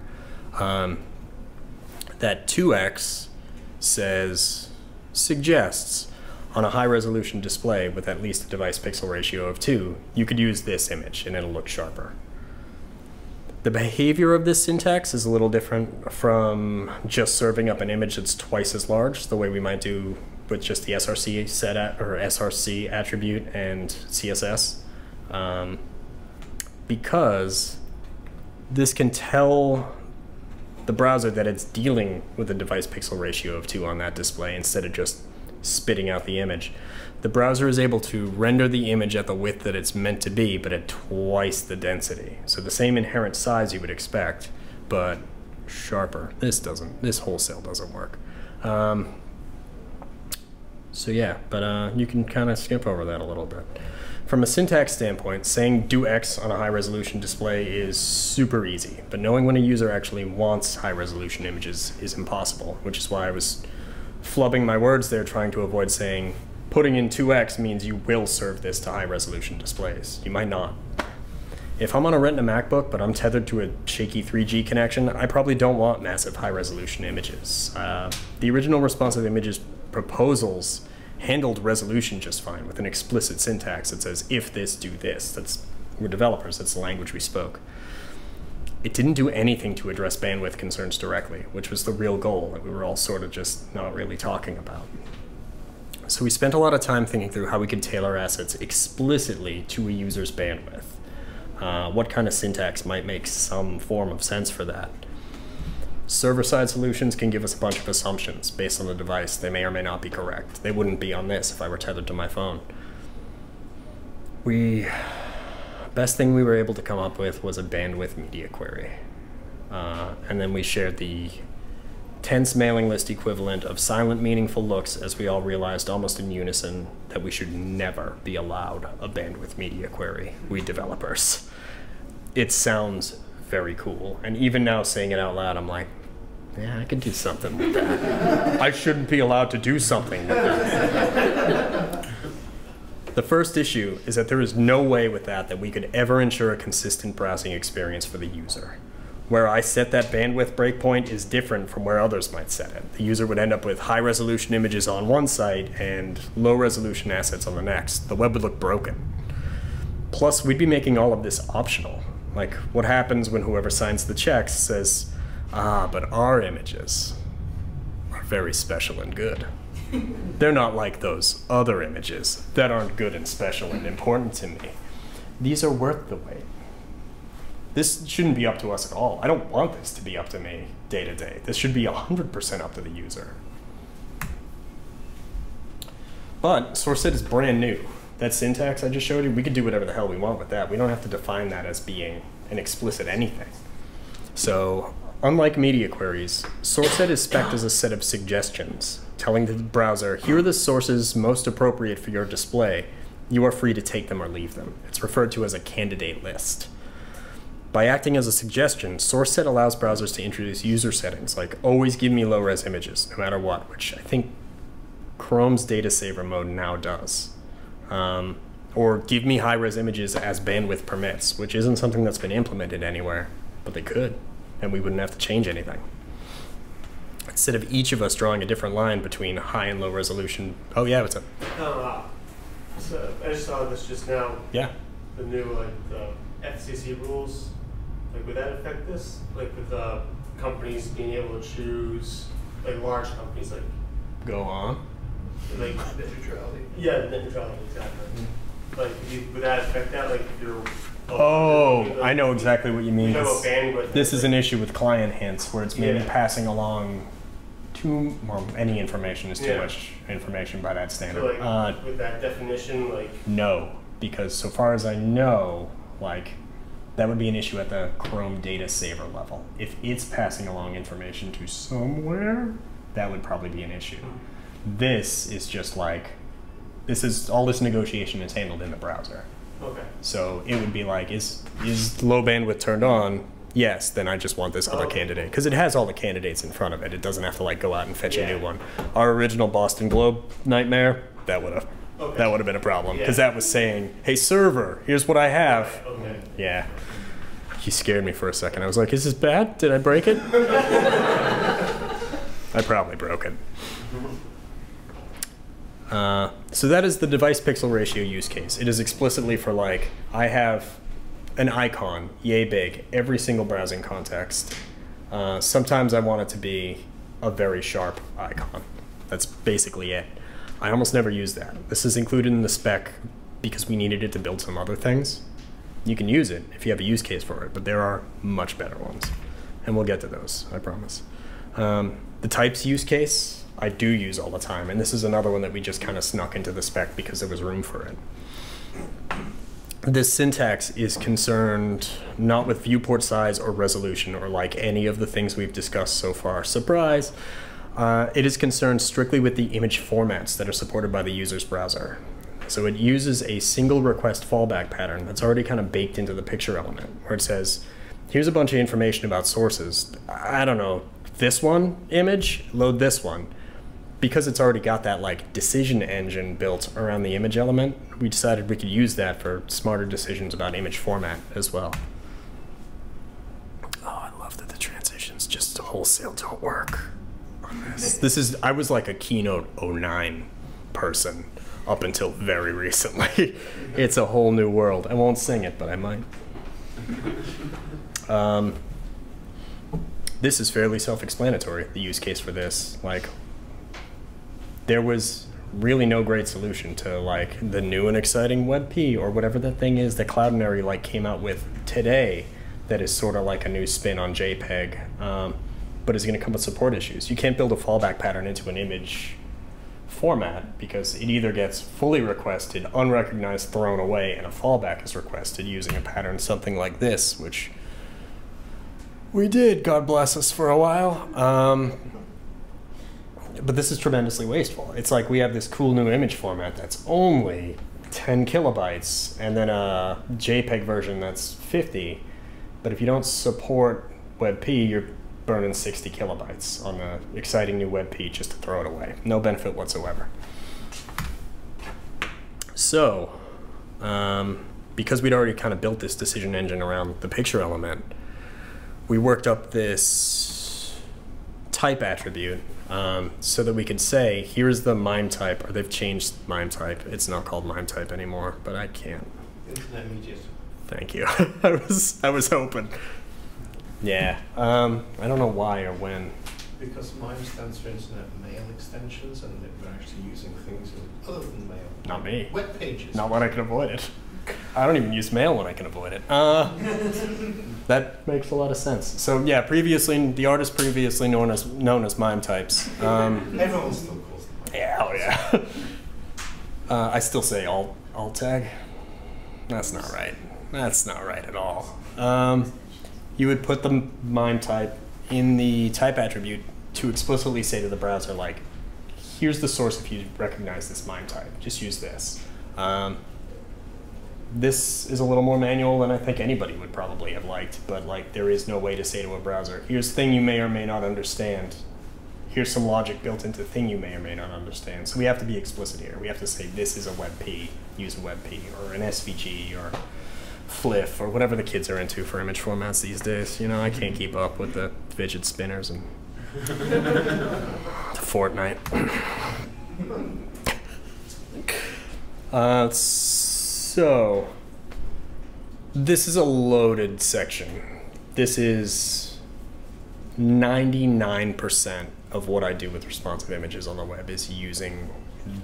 That 2x suggests on a high resolution display with at least a device pixel ratio of 2, you could use this image and it'll look sharper. The behavior of this syntax is a little different from just serving up an image that's twice as large, the way we might do with just the SRC set or SRC attribute and CSS, because this can tell the browser that it's dealing with a device pixel ratio of 2 on that display instead of just spitting out the image. The browser is able to render the image at the width that it's meant to be, but at twice the density. So the same inherent size you would expect, but sharper. This wholesale doesn't work. So yeah, but you can kind of skip over that a little bit. From a syntax standpoint, saying do X on a high resolution display is super easy, but knowing when a user actually wants high resolution images is impossible, which is why I was flubbing my words there, trying to avoid saying putting in 2x means you will serve this to high resolution displays. You might not. If I'm on a Retina MacBook, but I'm tethered to a shaky 3G connection, I probably don't want massive high resolution images. The original responsive images proposals handled resolution just fine with an explicit syntax that says, if this, do this. We're developers, that's the language we spoke. It didn't do anything to address bandwidth concerns directly, which was the real goal that we were all sort of just not really talking about. So we spent a lot of time thinking through how we could tailor assets explicitly to a user's bandwidth. What kind of syntax might make some form of sense for that? Server-side solutions can give us a bunch of assumptions based on the device. They may or may not be correct. They wouldn't be on this if I were tethered to my phone. Best thing we were able to come up with was a bandwidth media query. And then we shared the tense mailing list equivalent of silent meaningful looks as we all realized almost in unison that we should never be allowed a bandwidth media query, we developers. It sounds very cool. And even now saying it out loud, I'm like, yeah, I could do something with that. I shouldn't be allowed to do something with that. The first issue is that there is no way with that we could ever ensure a consistent browsing experience for the user. Where I set that bandwidth breakpoint is different from where others might set it. The user would end up with high resolution images on one site and low resolution assets on the next. The web would look broken. Plus, we'd be making all of this optional. Like, what happens when whoever signs the checks says, but our images are very special and good. They're not like those other images that aren't good and special and important to me. These are worth the wait. This shouldn't be up to us at all. I don't want this to be up to me day to day. This should be 100% up to the user. But SourceSet is brand new. That syntax I just showed you, we could do whatever the hell we want with that. We don't have to define that as being an explicit anything. So, unlike media queries, SourceSet is spec'd as a set of suggestions, telling the browser, here are the sources most appropriate for your display. You are free to take them or leave them. It's referred to as a candidate list. By acting as a suggestion, SourceSet allows browsers to introduce user settings, like always give me low-res images, no matter what, which I think Chrome's data saver mode now does. Or give me high-res images as bandwidth permits, which isn't something that's been implemented anywhere, but they could, and we wouldn't have to change anything. Instead of each of us drawing a different line between high and low resolution. Oh yeah, what's up? So I just saw this just now. Yeah. The new the FCC rules. Would that affect this? With companies being able to choose, large companies Go on. Like Net neutrality. yeah, net neutrality, exactly. Like would that affect that? Like if you're I know exactly what you mean. You talk about bandwidth. This is an issue with client hints where it's maybe Yeah. passing along any information is too Yeah. much information by that standard. So like with that definition, like No, because so far as I know, like that would be an issue at the Chrome data saver level. If it's passing along information to somewhere, that would probably be an issue. This is just like, all this negotiation is handled in the browser. okay. So it would be like, is low bandwidth turned on? Yes, then I just want this other candidate. Because it has all the candidates in front of it. It doesn't have to like go out and fetch a new one. Our original Boston Globe nightmare, that would have been a problem. Because that was saying, hey server, here's what I have. Okay. Yeah. He scared me for a second. I was like, is this bad? Did I break it? I probably broke it. So that is the device pixel ratio use case. It is explicitly for like, I have an icon, yay big, every single browsing context. Sometimes I want it to be a very sharp icon. That's basically it. I almost never use that. This is included in the spec because we needed it to build some other things. You can use it if you have a use case for it, but there are much better ones. And we'll get to those, I promise. The types use case, I do use all the time. And this is another one that we just kind of snuck into the spec because there was room for it. This syntax is concerned not with viewport size or resolution or like any of the things we've discussed so far. Surprise! It is concerned strictly with the image formats that are supported by the user's browser. So it uses a single request fallback pattern that's already kind of baked into the picture element, where it says, here's a bunch of information about sources. I don't know, this one image, load this one. Because it's already got that like decision engine built around the image element, we decided we could use that for smarter decisions about image format as well. Oh, I love that the transitions just wholesale don't work on this. I was like a Keynote 09 person up until very recently. It's a whole new world. I won't sing it, but I might. This is fairly self-explanatory, the use case for this. Like, there was really no great solution to like the new and exciting WebP or whatever that thing is that Cloudinary like came out with today that is sort of like a new spin on JPEG, but is going to come with support issues. You can't build a fallback pattern into an image format because it either gets fully requested, unrecognized, thrown away, and a fallback is requested using a pattern something like this, which we did, God bless us, for a while. But this is tremendously wasteful. It's like we have this cool new image format that's only 10 kilobytes and then a JPEG version that's 50. But if you don't support WebP, you're burning 60 kilobytes on the exciting new WebP just to throw it away. No benefit whatsoever. So, because we'd already kind of built this decision engine around the picture element, we worked up this type attribute so that we could say, here's the MIME type, or they've changed MIME type. It's not called MIME type anymore, but I can't. Internet medias. Thank you. I was hoping. Yeah. I don't know why or when. Because MIME stands for Internet Mail Extensions, and we're actually using things other than mail. Not me. Web pages. Not when I can avoid it. I don't even use mail when I can avoid it. That makes a lot of sense. So yeah, the artist previously known as MIME types. Everyone still calls them MIME. Yeah, oh yeah. I still say alt tag. That's not right. That's not right at all. You would put the MIME type in the type attribute to explicitly say to the browser, like, here's the source if you recognize this MIME type. Just use this. This is a little more manual than I think anybody would probably have liked, but like there is no way to say to a browser, here's thing you may or may not understand. Here's some logic built into thing you may or may not understand. So we have to be explicit here. We have to say this is a WebP, use a WebP, or an SVG, or FLIF, or whatever the kids are into for image formats these days. You know, I can't keep up with the fidget spinners and Fortnite. So, this is a loaded section. This is 99% of what I do with responsive images on the web is using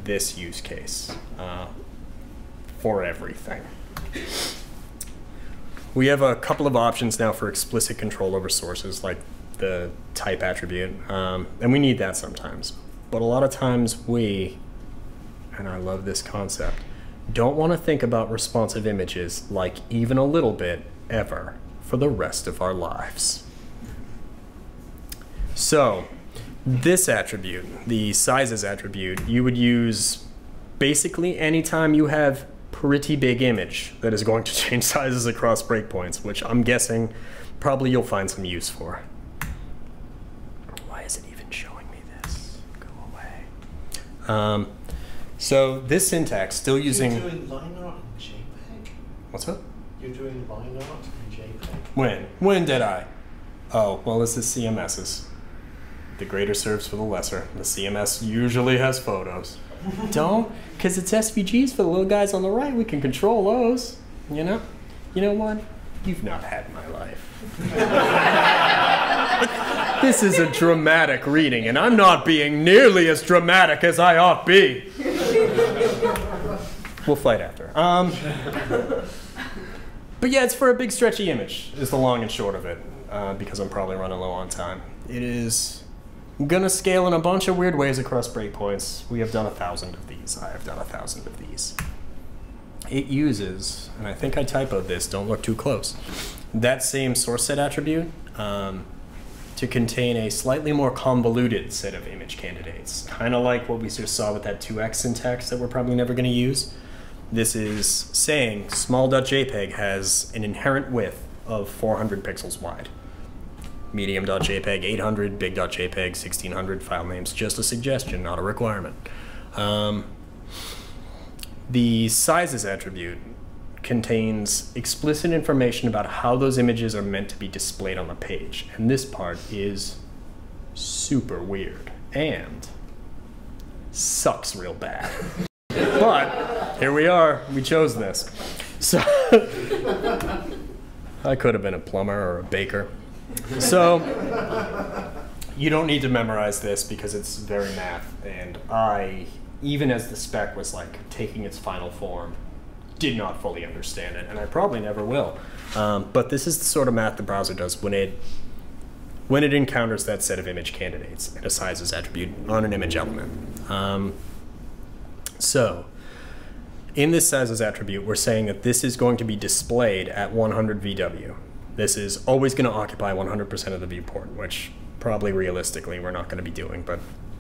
this use case for everything. We have a couple of options now for explicit control over sources, like the type attribute, and we need that sometimes. But a lot of times we, and I love this concept, don't want to think about responsive images like even a little bit ever for the rest of our lives. So this attribute, the sizes attribute, you would use basically anytime you have pretty big image that is going to change sizes across breakpoints, which I'm guessing probably you'll find some use for. Why is it even showing me this? Go away. So this syntax, still using... You're doing line art in JPEG? What's up? You're doing line art in JPEG? When? When did I? Oh, well, this is CMS's. The greater serves for the lesser. The CMS usually has photos. Don't, because it's SVGs for the little guys on the right. We can control those, you know? You know what? You've not had my life. This is a dramatic reading, and I'm not being nearly as dramatic as I ought be. We'll fight after. But yeah, it's for a big stretchy image, is the long and short of it, because I'm probably running low on time. It is gonna scale in a bunch of weird ways across breakpoints. We have done 1,000 of these. I have done 1,000 of these. It uses, and I think I typoed this, don't look too close, that same source set attribute to contain a slightly more convoluted set of image candidates. Kind of like what we just saw with that 2x syntax that we're probably never going to use. This is saying small.jpg has an inherent width of 400 pixels wide. Medium.jpg 800, big.jpg 1600, file names just a suggestion, not a requirement. The sizes attribute contains explicit information about how those images are meant to be displayed on the page. And this part is super weird and sucks real bad. But here we are, we chose this. So I could have been a plumber or a baker. So you don't need to memorize this because it's very math, and I, even as the spec was like taking its final form, did not fully understand it, and I probably never will. But this is the sort of math the browser does when it encounters that set of image candidates and a sizes attribute on an image element. So in this sizes attribute, we're saying that this is going to be displayed at 100 VW. This is always going to occupy 100% of the viewport, which probably realistically we're not going to be doing, but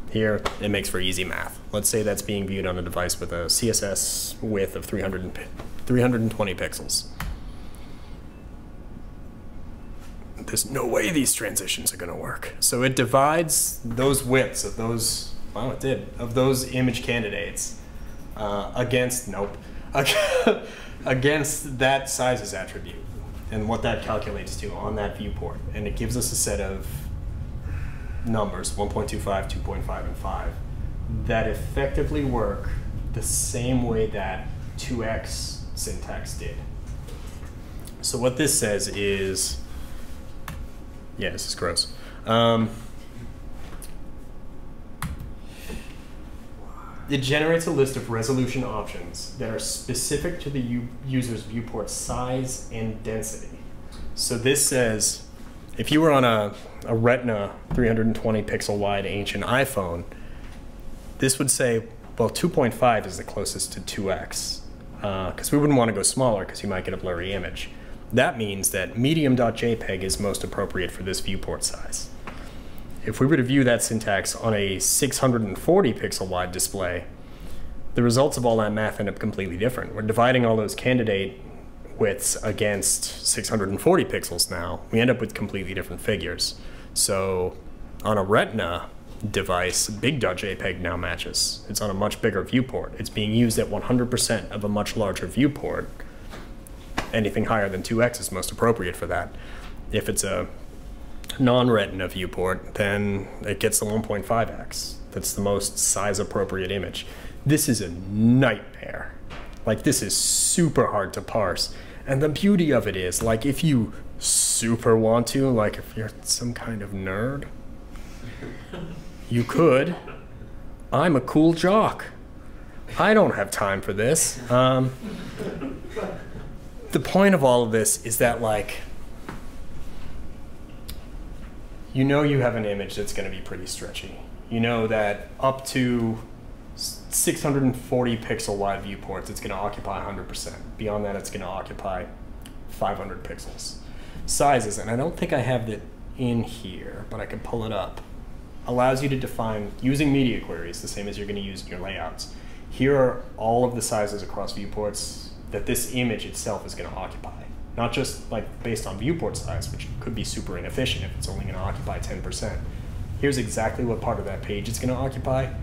here it makes for easy math. Let's say that's being viewed on a device with a CSS width of 320 pixels. There's no way these transitions are going to work. So it divides those widths of those, well, it did, of those image candidates against that sizes attribute and what that calculates to on that viewport. And it gives us a set of numbers, 1.25, 2.5, and 5, that effectively work the same way that 2x syntax did. So what this says is, yeah, this is gross. It generates a list of resolution options that are specific to the user's viewport size and density. So this says, if you were on a Retina 320 pixel wide ancient iPhone, this would say, well, 2.5 is the closest to 2x, because we wouldn't want to go smaller because you might get a blurry image. That means that medium.jpg is most appropriate for this viewport size. If we were to view that syntax on a 640 pixel wide display, the results of all that math end up completely different. We're dividing all those candidate widths against 640 pixels now. We end up with completely different figures. So on a Retina device, big.jpg now matches. It's on a much bigger viewport. It's being used at 100% of a much larger viewport. Anything higher than 2x is most appropriate for that. If it's a non-Retina viewport, then it gets the 1.5x. That's the most size-appropriate image. This is a nightmare. Like, this is super hard to parse. And the beauty of it is, like, if you super want to, like if you're some kind of nerd, you could. I'm a cool jock. I don't have time for this. The point of all of this is that, like, you know you have an image that's going to be pretty stretchy. You know that up to 640 pixel wide viewports, it's going to occupy 100%. Beyond that, it's going to occupy 500 pixels. Sizes, and I don't think I have that in here, but I can pull it up, allows you to define, using media queries, the same as you're going to use in your layouts. Here are all of the sizes across viewports that this image itself is going to occupy. Not just like based on viewport size, which could be super inefficient if it's only going to occupy 10%. Here's exactly what part of that page it's going to occupy.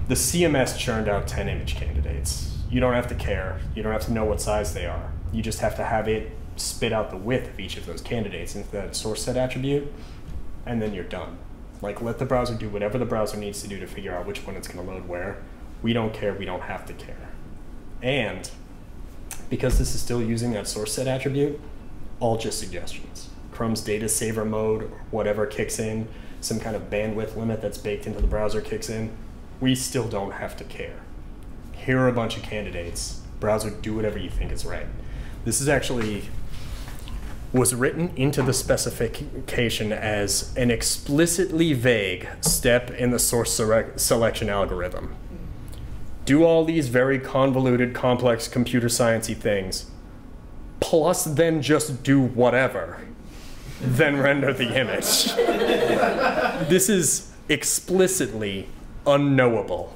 The CMS churned out 10 image candidates. You don't have to care. You don't have to know what size they are. You just have to have it spit out the width of each of those candidates into that source set attribute, and then you're done. Like, let the browser do whatever the browser needs to do to figure out which one it's going to load where. We don't care. We don't have to care. And because this is still using that source set attribute, all just suggestions. Chrome's data saver mode, or whatever kicks in, some kind of bandwidth limit that's baked into the browser kicks in. We still don't have to care. Here are a bunch of candidates. Browser, do whatever you think is right. This is actually was written into the specification as an explicitly vague step in the source selection algorithm. Do all these very convoluted, complex computer sciencey things, plus then just do whatever, then render the image. This is explicitly unknowable.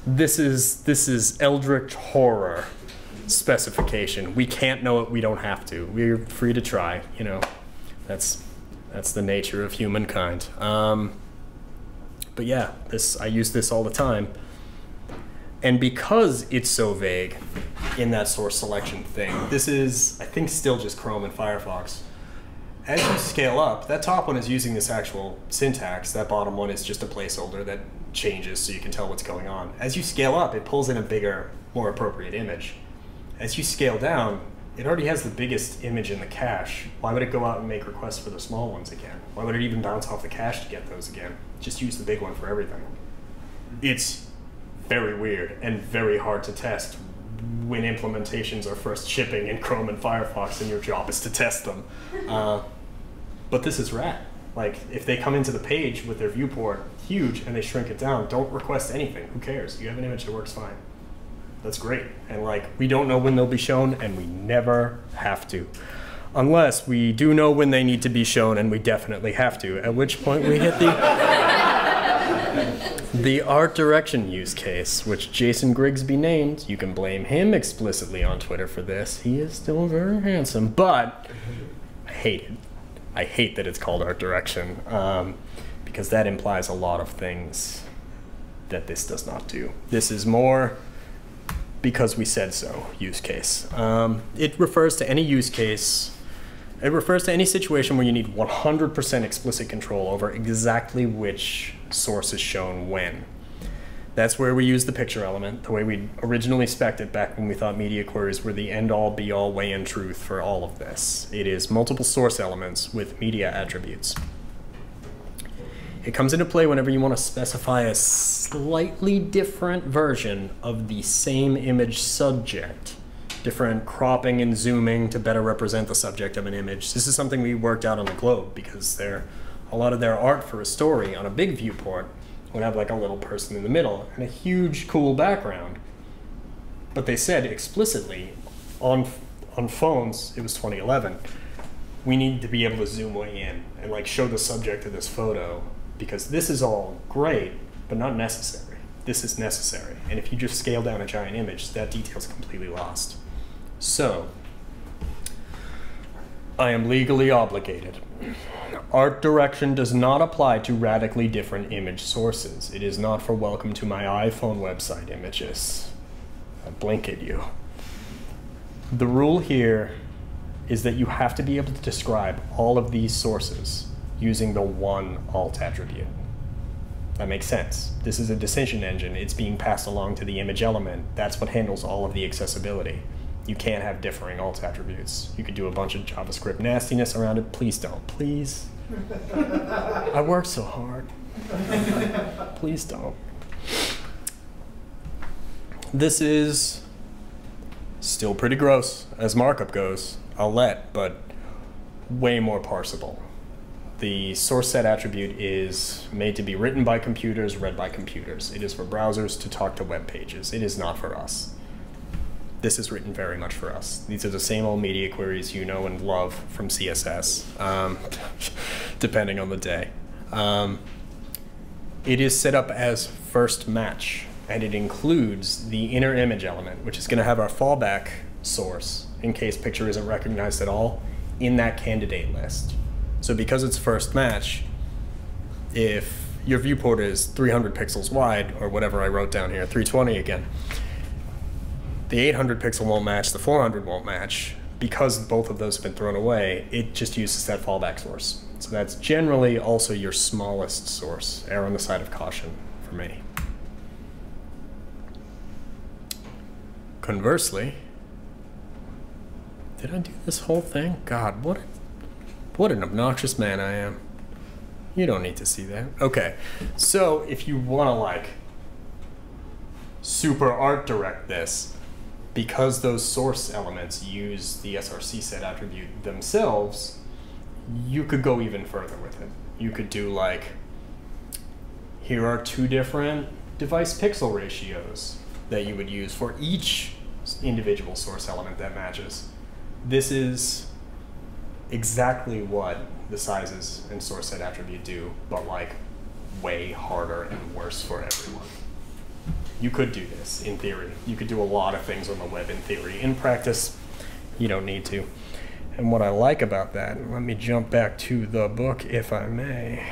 This is eldritch horror specification. We can't know it, we don't have to. We're free to try, you know. That's the nature of humankind. But yeah, I use this all the time. And because it's so vague in that source selection thing, this is, I think, still just Chrome and Firefox. As you scale up, that top one is using this actual syntax. That bottom one is just a placeholder that changes so you can tell what's going on. As you scale up, it pulls in a bigger, more appropriate image. As you scale down, it already has the biggest image in the cache. Why would it go out and make requests for the small ones again? Why would it even bounce off the cache to get those again? Just use the big one for everything. It's very weird and very hard to test when implementations are first shipping in Chrome and Firefox and your job is to test them. But this is rad. Like, if they come into the page with their viewport huge and they shrink it down, don't request anything. Who cares? You have an image that works fine. That's great. And like, we don't know when they'll be shown, and we never have to. Unless we do know when they need to be shown, and we definitely have to, at which point we hit the art direction use case, which Jason Grigsby named. You can blame him explicitly on Twitter for this. He is still very handsome, but I hate it. I hate that it's called art direction, because that implies a lot of things that this does not do. This is more because we said so use case. It refers to any use case. It refers to any situation where you need 100% explicit control over exactly which source is shown when. That's where we use the picture element, the way we originally spec'd it back when we thought media queries were the end-all, be-all way in truth for all of this. It is multiple source elements with media attributes. It comes into play whenever you want to specify a slightly different version of the same image subject. Different cropping and zooming to better represent the subject of an image. This is something we worked out on the Globe, because a lot of their art for a story on a big viewport would have like a little person in the middle and a huge cool background. But they said explicitly on phones, it was 2011, we need to be able to zoom way in and like show the subject of this photo, because this is all great, but not necessary. This is necessary. And if you just scale down a giant image, that detail's completely lost. So, I am legally obligated. Art direction does not apply to radically different image sources. It is not for welcome to my iPhone website images. I blink at you. The rule here is that you have to be able to describe all of these sources using the one alt attribute. That makes sense. This is a decision engine. It's being passed along to the image element. That's what handles all of the accessibility. You can't have differing alt attributes. You could do a bunch of JavaScript nastiness around it. Please don't. Please. I worked so hard. Please don't. This is still pretty gross as markup goes, I'll let, but way more parsable. The source set attribute is made to be written by computers, read by computers. It is for browsers to talk to web pages. It is not for us. This is written very much for us. These are the same old media queries you know and love from CSS, depending on the day. It is set up as first match, and it includes the inner image element, which is going to have our fallback source in case picture isn't recognized at all in that candidate list. So because it's first match, if your viewport is 300 pixels wide, or whatever I wrote down here, 320 again, the 800 pixel won't match, the 400 won't match. Because both of those have been thrown away, it just uses that fallback source. So that's generally also your smallest source. Err on the side of caution for me. Conversely, did I do this whole thing? God, what an obnoxious man I am. You don't need to see that. Okay, so if you want to like super art direct this, because those source elements use the src set attribute themselves, you could go even further with it. You could do like, here are 2 different device pixel ratios that you would use for each individual source element that matches. This is exactly what the sizes and source set attribute do, but like way harder and worse for everyone. You could do this in theory. You could do a lot of things on the web in theory. In practice, you don't need to. And what I like about that, let me jump back to the book if I may,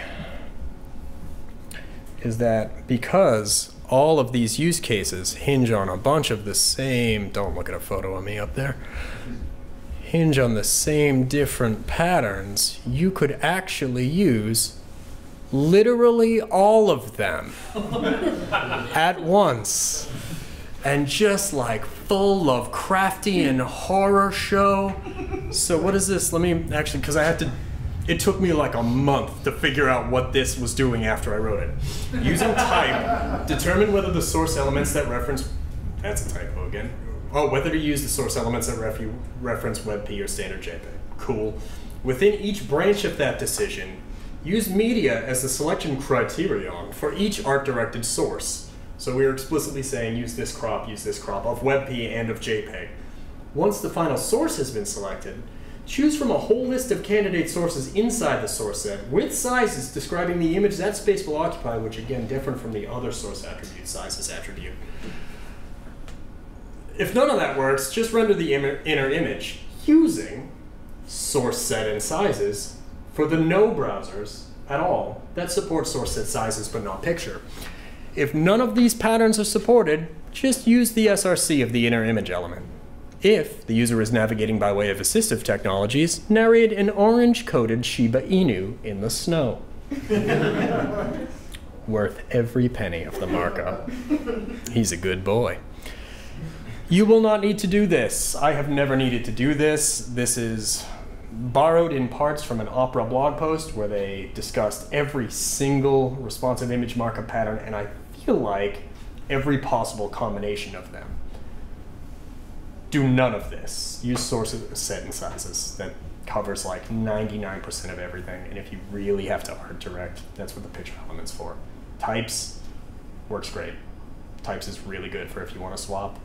is that because all of these use cases hinge on a bunch of the same, don't look at a photo of me up there, hinge on the same different patterns, you could actually use literally all of them at once, and just like full of crafty and horror show. So what is this? Let me actually, because I had to, it took me like a month to figure out what this was doing after I wrote it. Using type, determine whether the source elements that reference, that's a typo again. Oh, whether to use the source elements that reference WebP or standard JPEG. Cool. Within each branch of that decision, use media as the selection criterion for each art-directed source. So we are explicitly saying use this crop of WebP and of JPEG. Once the final source has been selected, choose from a whole list of candidate sources inside the source set with sizes describing the image that space will occupy, which again, different from the other source attribute, sizes attribute. If none of that works, just render the inner image using source set and sizes for the no browsers at all that support source set sizes but not picture. If none of these patterns are supported, just use the src of the inner image element. If the user is navigating by way of assistive technologies, narrate an orange-coated Shiba Inu in the snow. Worth every penny of the markup. He's a good boy. You will not need to do this. I have never needed to do this. This is borrowed in parts from an Opera blog post where they discussed every single responsive image markup pattern, and I feel like every possible combination of them. Do none of this. Use source set and sizes. That covers like 99% of everything, and if you really have to art direct, that's what the picture element's for. Types works great. Types is really good for if you want to swap,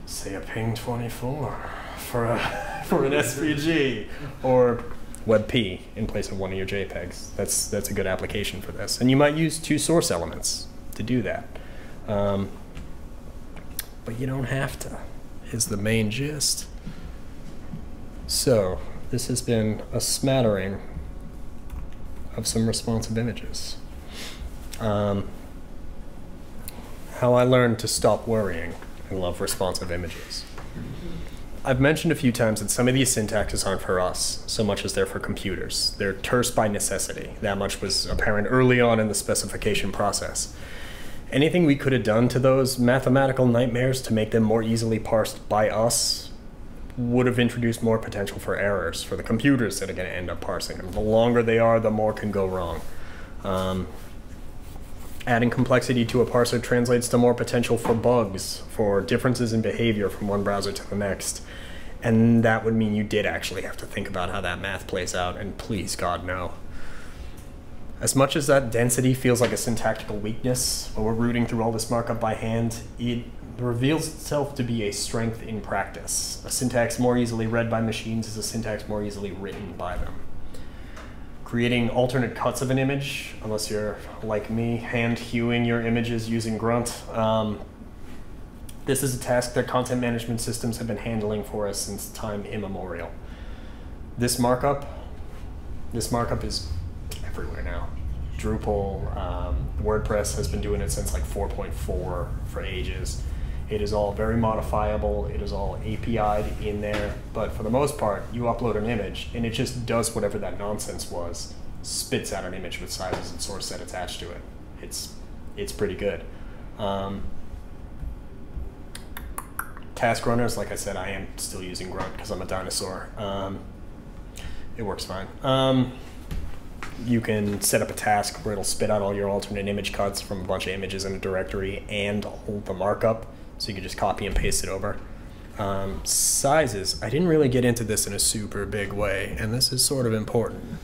say, a ping 24 for an SVG, or WebP in place of one of your JPEGs. That's a good application for this. And you might use 2 source elements to do that. But you don't have to, is the main gist. So this has been a smattering of some responsive images. How I learned to stop worrying and love responsive images. I've mentioned a few times that some of these syntaxes aren't for us so much as they're for computers. They're terse by necessity. That much was apparent early on in the specification process. Anything we could have done to those mathematical nightmares to make them more easily parsed by us would have introduced more potential for errors for the computers that are going to end up parsing them. The longer they are, the more can go wrong. Adding complexity to a parser translates to more potential for bugs, for differences in behavior from one browser to the next. And that would mean you did actually have to think about how that math plays out, and please, God, no. As much as that density feels like a syntactical weakness, when we're rooting through all this markup by hand, it reveals itself to be a strength in practice. A syntax more easily read by machines is a syntax more easily written by them. Creating alternate cuts of an image, unless you're like me, hand hewing your images using Grunt. This is a task that content management systems have been handling for us since time immemorial. This markup is everywhere now. Drupal, WordPress has been doing it since like 4.4 for ages. It is all very modifiable. It is all API'd in there. But for the most part, you upload an image and it just does whatever that nonsense was, spits out an image with sizes and source set attached to it. It's pretty good. Task runners, like I said, I am still using Grunt because I'm a dinosaur. It works fine. You can set up a task where it'll spit out all your alternate image cuts from a bunch of images in a directory and all the markup, so you can just copy and paste it over. Sizes, I didn't really get into this in a super big way, and this is sort of important.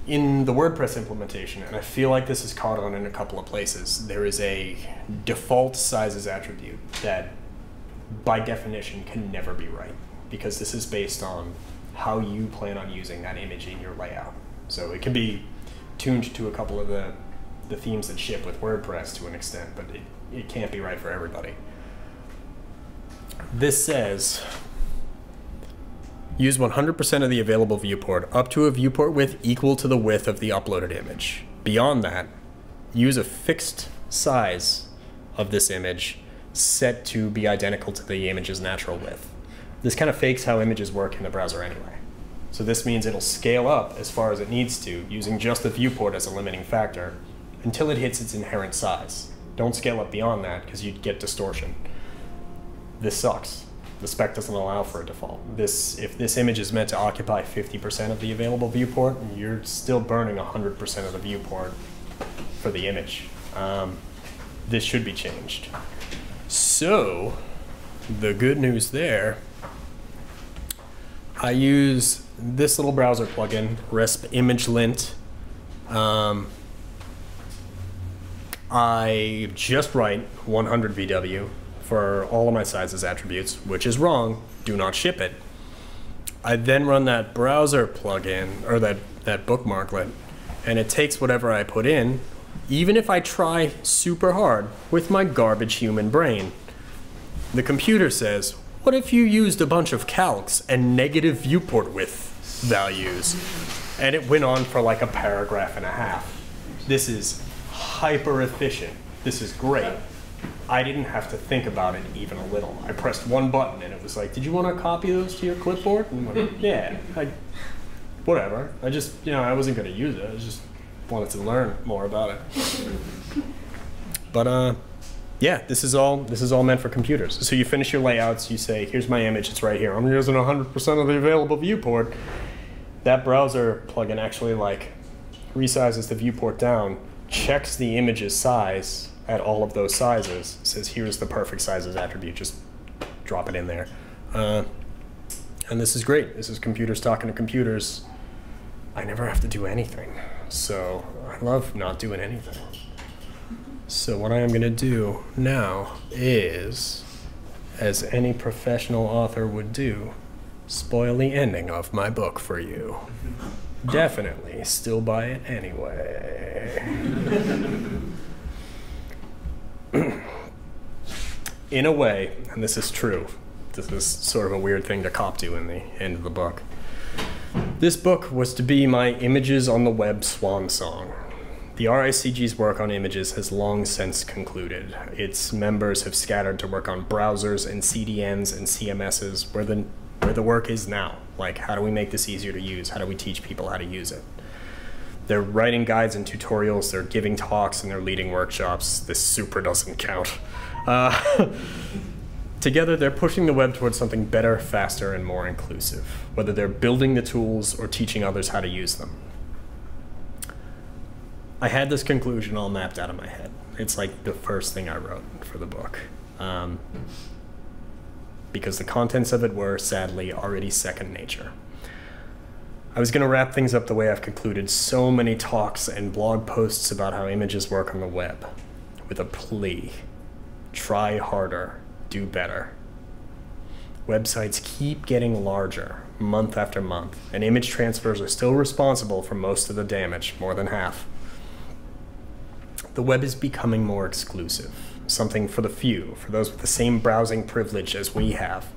In the WordPress implementation, and I feel like this is caught on in a couple of places, there is a default sizes attribute that by definition can never be right, because this is based on how you plan on using that image in your layout. So it can be tuned to a couple of the themes that ship with WordPress to an extent, but it can't be right for everybody. This says, use 100% of the available viewport up to a viewport width equal to the width of the uploaded image. Beyond that, use a fixed size of this image set to be identical to the image's natural width. This kind of fakes how images work in the browser anyway. So this means it'll scale up as far as it needs to, using just the viewport as a limiting factor, until it hits its inherent size. Don't scale up beyond that, because you'd get distortion. This sucks. The spec doesn't allow for a default. If this image is meant to occupy 50% of the available viewport, you're still burning 100% of the viewport for the image. This should be changed. So, the good news there, I use this little browser plugin, Resp Image Lint. I just write 100 VW for all of my sizes attributes, which is wrong. Do not ship it. I then run that browser plugin, or that bookmarklet, and it takes whatever I put in, even if I try super hard with my garbage human brain. The computer says, what if you used a bunch of calcs and negative viewport width values? And it went on for like a paragraph and a half. This is hyper efficient. This is great. I didn't have to think about it even a little. I pressed one button and it was like, did you want to copy those to your clipboard? And I'm like, yeah, whatever. I just, I wasn't going to use it. I just wanted to learn more about it. But yeah, this is all meant for computers. So you finish your layouts, you say, here's my image, it's right here. I'm using 100% of the available viewport. That browser plugin actually like resizes the viewport down, checks the image's size at all of those sizes, says here's the perfect sizes attribute, just drop it in there. And this is great. This is computers talking to computers. I never have to do anything. So I love not doing anything. So what I am going to do now is, as any professional author would do, spoil the ending of my book for you. Definitely still buy it anyway. In a way, and this is true, this is sort of a weird thing to cop to in the end of the book. This book was to be my images on the web swan song. The RICG's work on images has long since concluded. Its members have scattered to work on browsers and CDNs and CMSs where the work is now. Like, how do we make this easier to use? How do we teach people how to use it? They're writing guides and tutorials, they're giving talks, and they're leading workshops. This super doesn't count. Together, they're pushing the web towards something better, faster, and more inclusive, whether they're building the tools or teaching others how to use them. I had this conclusion all mapped out of my head. It's like the first thing I wrote for the book. Because the contents of it were, sadly, already second nature. I was going to wrap things up the way I've concluded so many talks and blog posts about how images work on the web, with a plea: try harder, do better. Websites keep getting larger, month after month, and image transfers are still responsible for most of the damage, more than half. The web is becoming more exclusive, something for the few, for those with the same browsing privilege as we have.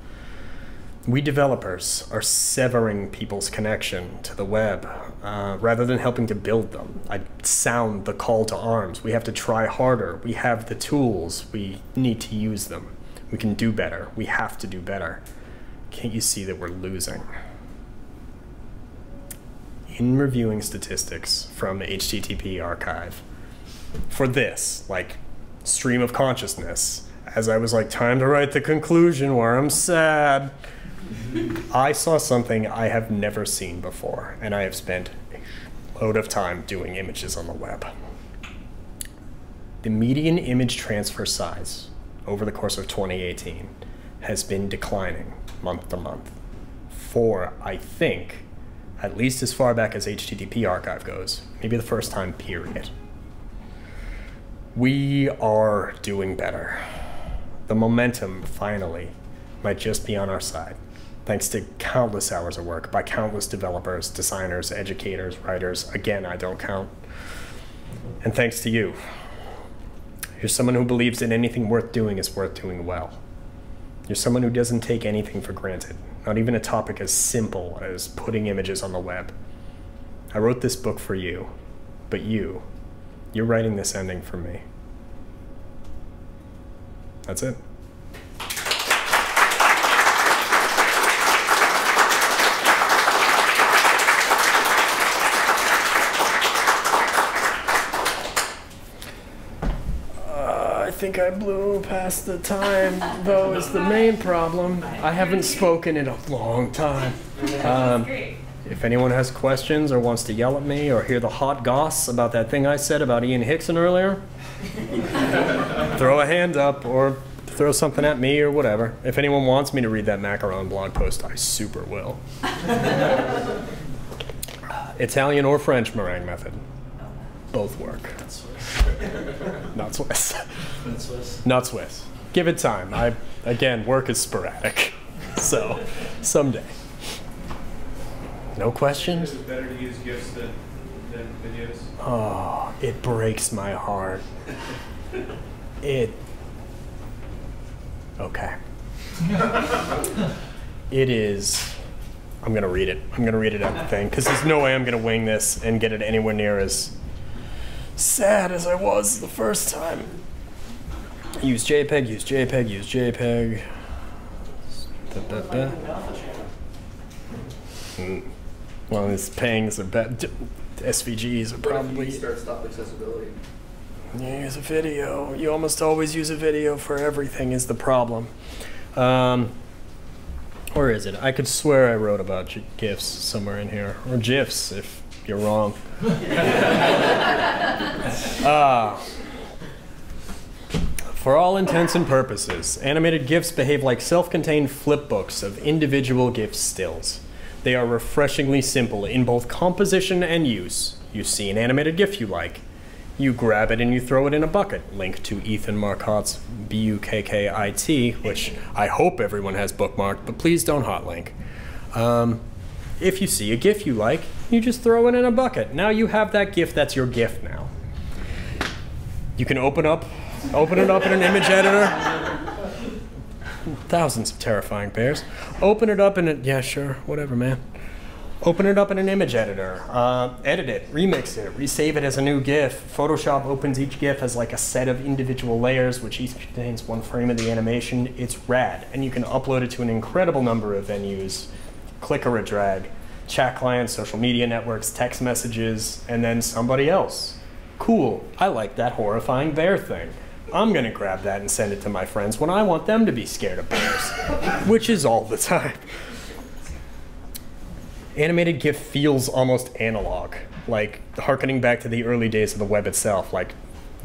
We developers are severing people's connection to the web rather than helping to build them. I sound the call to arms. We have to try harder. We have the tools. We need to use them. We can do better. We have to do better. Can't you see that we're losing? In reviewing statistics from HTTP archive, for this, like, stream of consciousness, as I was like, time to write the conclusion where I'm sad, I saw something I have never seen before, and I have spent a load of time doing images on the web. The median image transfer size over the course of 2018 has been declining month to month for, I think, at least as far back as HTTP archive goes, maybe the first time, period. We are doing better. The momentum, finally, might just be on our side, thanks to countless hours of work by countless developers, designers, educators, writers. Again, I don't count. And thanks to you. You're someone who believes that anything worth doing is worth doing well. You're someone who doesn't take anything for granted, not even a topic as simple as putting images on the web. I wrote this book for you, but you're writing this ending for me. That's it. I think I blew past the time, though, is the main problem. I haven't spoken in a long time. If anyone has questions or wants to yell at me or hear the hot goss about that thing I said about Ian Hickson earlier, throw a hand up or throw something at me or whatever. If anyone wants me to read that macaron blog post, I super will. Italian or French meringue method. Both work. Not Swiss. Not Swiss. Not Swiss. Give it time. Again, work is sporadic. So, someday. No questions? Is it better to use GIFs than videos? Oh, it breaks my heart. Okay. It is. I'm going to read it. I'm going to read it out the thing, because there's no way I'm going to wing this and get it anywhere near as sad as I was the first time. Use JPEG, use JPEG, use JPEG. Well, his pangs are bad. SVGs are probably. Start-stop accessibility. You use a video. You almost always use a video for everything is the problem. Where is it? I could swear I wrote about GIFs somewhere in here. Or GIFs, if you're wrong. For all intents and purposes, animated GIFs behave like self-contained flipbooks of individual GIF stills. They are refreshingly simple in both composition and use. You see an animated GIF you like. You grab it and you throw it in a bucket. Link to Ethan Marcotte's BUKKIT, which I hope everyone has bookmarked, but please don't hotlink. If you see a GIF you like, you just throw it in a bucket. Now you have that GIF, that's your GIF now. You can open it up in an image editor. Thousands of terrifying pairs. Open it up in it, yeah, sure, whatever, man. Open it up in an image editor, edit it, remix it, resave it as a new GIF. Photoshop opens each GIF as like a set of individual layers, which each contains one frame of the animation. It's rad, and you can upload it to an incredible number of venues. Click or a drag, chat clients, social media networks, text messages, and then somebody else. Cool, I like that horrifying bear thing. I'm gonna grab that and send it to my friends when I want them to be scared of bears, which is all the time. Animated GIF feels almost analog. like harkening back to the early days of the web itself, like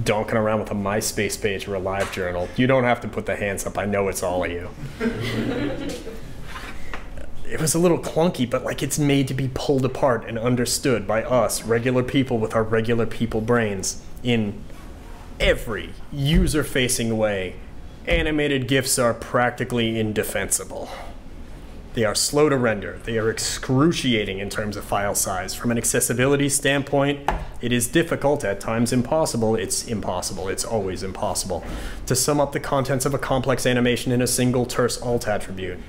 donking around with a MySpace page or a live journal. You don't have to put the hands up. I know it's all of you. It was a little clunky, but like it's made to be pulled apart and understood by us, regular people with our regular people brains, in every user-facing way. Animated GIFs are practically indefensible. They are slow to render. They are excruciating in terms of file size. From an accessibility standpoint, it is difficult, at times impossible. It's impossible. It's always impossible to sum up the contents of a complex animation in a single terse alt attribute.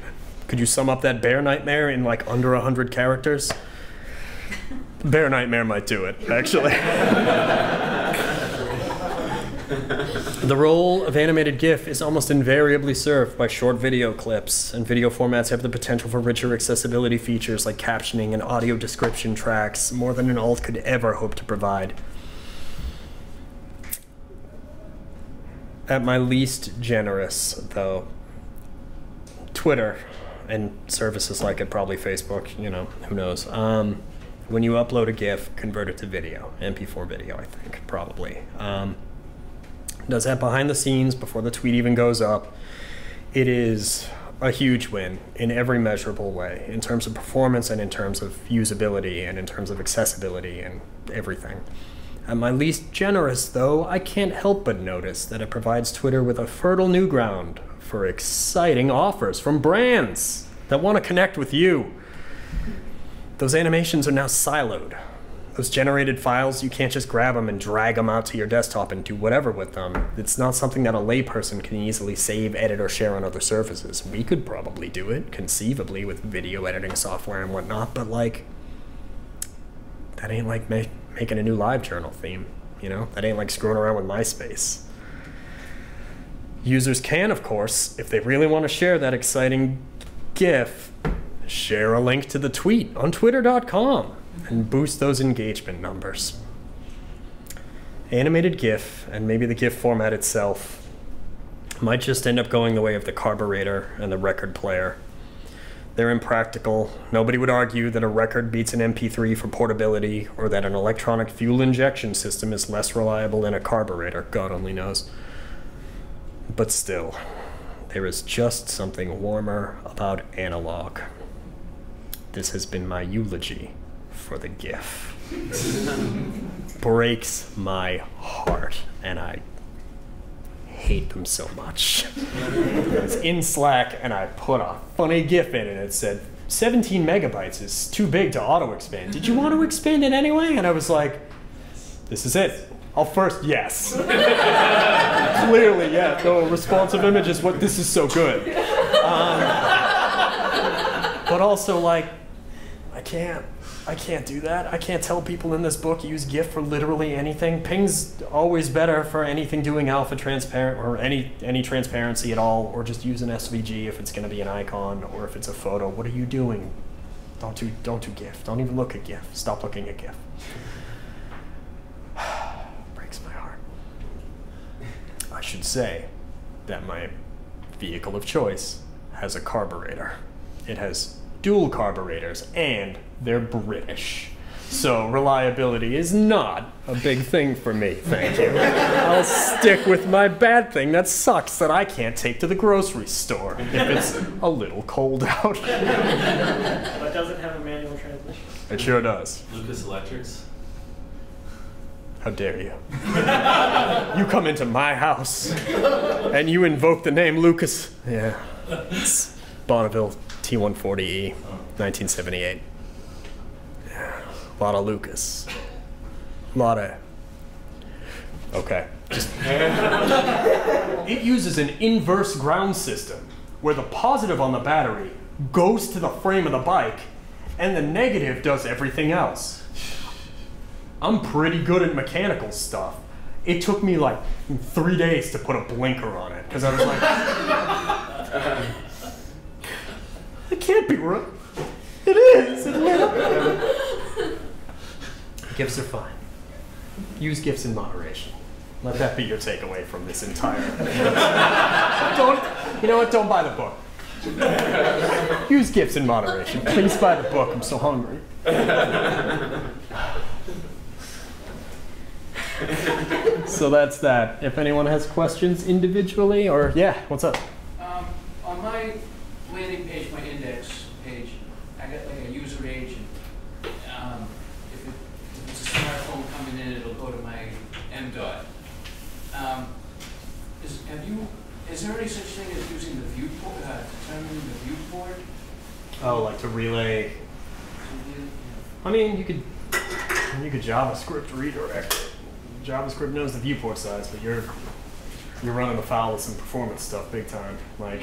Could you sum up that bear nightmare in like under 100 characters? Bear nightmare might do it, actually. The role of animated GIF is almost invariably served by short video clips, and video formats have the potential for richer accessibility features like captioning and audio description tracks, more than an alt could ever hope to provide. At my least generous, though, Twitter and services like it, probably Facebook, you know, who knows. When you upload a GIF, convert it to video, MP4 video, I think, probably. Does that behind the scenes before the tweet even goes up. It is a huge win in every measurable way, in terms of performance and in terms of usability and in terms of accessibility and everything. At my least generous, though, I can't help but notice that it provides Twitter with a fertile new ground for exciting offers from brands that want to connect with you. Those animations are now siloed. Those generated files, you can't just grab them and drag them out to your desktop and do whatever with them. It's not something that a layperson can easily save, edit, or share on other surfaces. We could probably do it, conceivably, with video editing software and whatnot, but like, that ain't like making a new live journal theme, you know? That ain't like screwing around with MySpace. Users can, of course, if they really want to share that exciting GIF, share a link to the tweet on twitter.com. and boost those engagement numbers. Animated GIF, and maybe the GIF format itself, might just end up going the way of the carburetor and the record player. They're impractical. Nobody would argue that a record beats an MP3 for portability, or that an electronic fuel injection system is less reliable than a carburetor, God only knows. But still, there is just something warmer about analog. This has been my eulogy for the GIF. Breaks my heart, and I hate them so much. I was in Slack, and I put a funny GIF in, and it said, 17 megabytes is too big to auto-expand. Did you want to expand it anyway? And I was like, this is it. I'll first, yes. Clearly, yeah, no, responsive image is what, this is so good. But also, like, I can't do that. I can't tell people in this book use GIF for literally anything. Ping's always better for anything doing alpha transparent or any transparency at all, or just use an SVG if it's going to be an icon or if it's a photo. What are you doing? Don't do GIF. Don't even look at GIF. Stop looking at GIF. Breaks my heart. I should say that my vehicle of choice has a carburetor. It has dual carburetors, and they're British. So reliability is not a big thing for me, thank you. I'll stick with my bad thing that sucks that I can't take to the grocery store if it's a little cold out. But does it have a manual transmission? It sure does. Lucas Electrics. How dare you? You come into my house and you invoke the name Lucas. Yeah, it's Bonneville T140E, 1978. Yeah, a lot of Lucas. A lot of... Okay. It uses an inverse ground system where the positive on the battery goes to the frame of the bike and the negative does everything else. I'm pretty good at mechanical stuff. It took me like 3 days to put a blinker on it because I was like, it can't be right. It is. It lit up. GIFs are fine. Use GIFs in moderation. Let that be your takeaway from this entire. You know what? Don't buy the book. Use GIFs in moderation. Please buy the book. I'm so hungry. So that's that. If anyone has questions individually, or yeah, what's up? On my landing page, my index page, I got like a user agent. If it's a smartphone coming in, it'll go to my MDOT. Is there any such thing as using the viewport, determining the viewport? Oh, like to relay. I mean, you could JavaScript redirect. JavaScript knows the viewport size, but you're running afoul of some performance stuff big time. Like,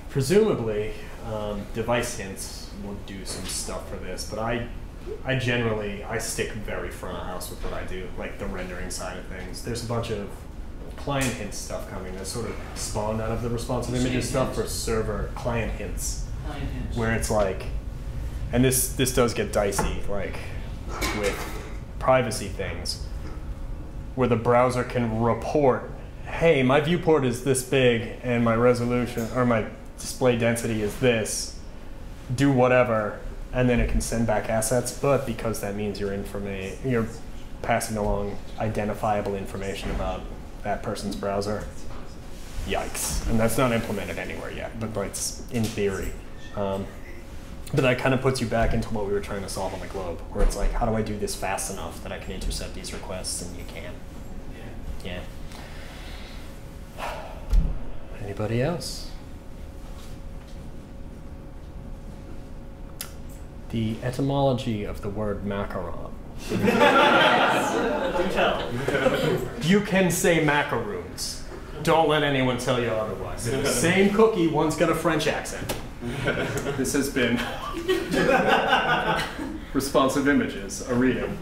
presumably, device hints will do some stuff for this, but I generally stick very front of house with what I do, like the rendering side of things. There's a bunch of client hints stuff coming that sort of spawned out of the responsive images stuff for server client hints, where it's like, and this does get dicey, like with privacy things, where the browser can report, hey, my viewport is this big and my resolution or my display density is this, do whatever, and then it can send back assets. But because that means you're passing along identifiable information about that person's browser, yikes. And that's not implemented anywhere yet, but it's in theory. But that kind of puts you back into what we were trying to solve on the globe, where it's like, how do I do this fast enough that I can intercept these requests? And you can. Yeah. Anybody else? The etymology of the word macaron. Do tell. You can say macaroons. Don't let anyone tell you otherwise. They're the same cookie, one's got a French accent. This has been Responsive Images, a reading.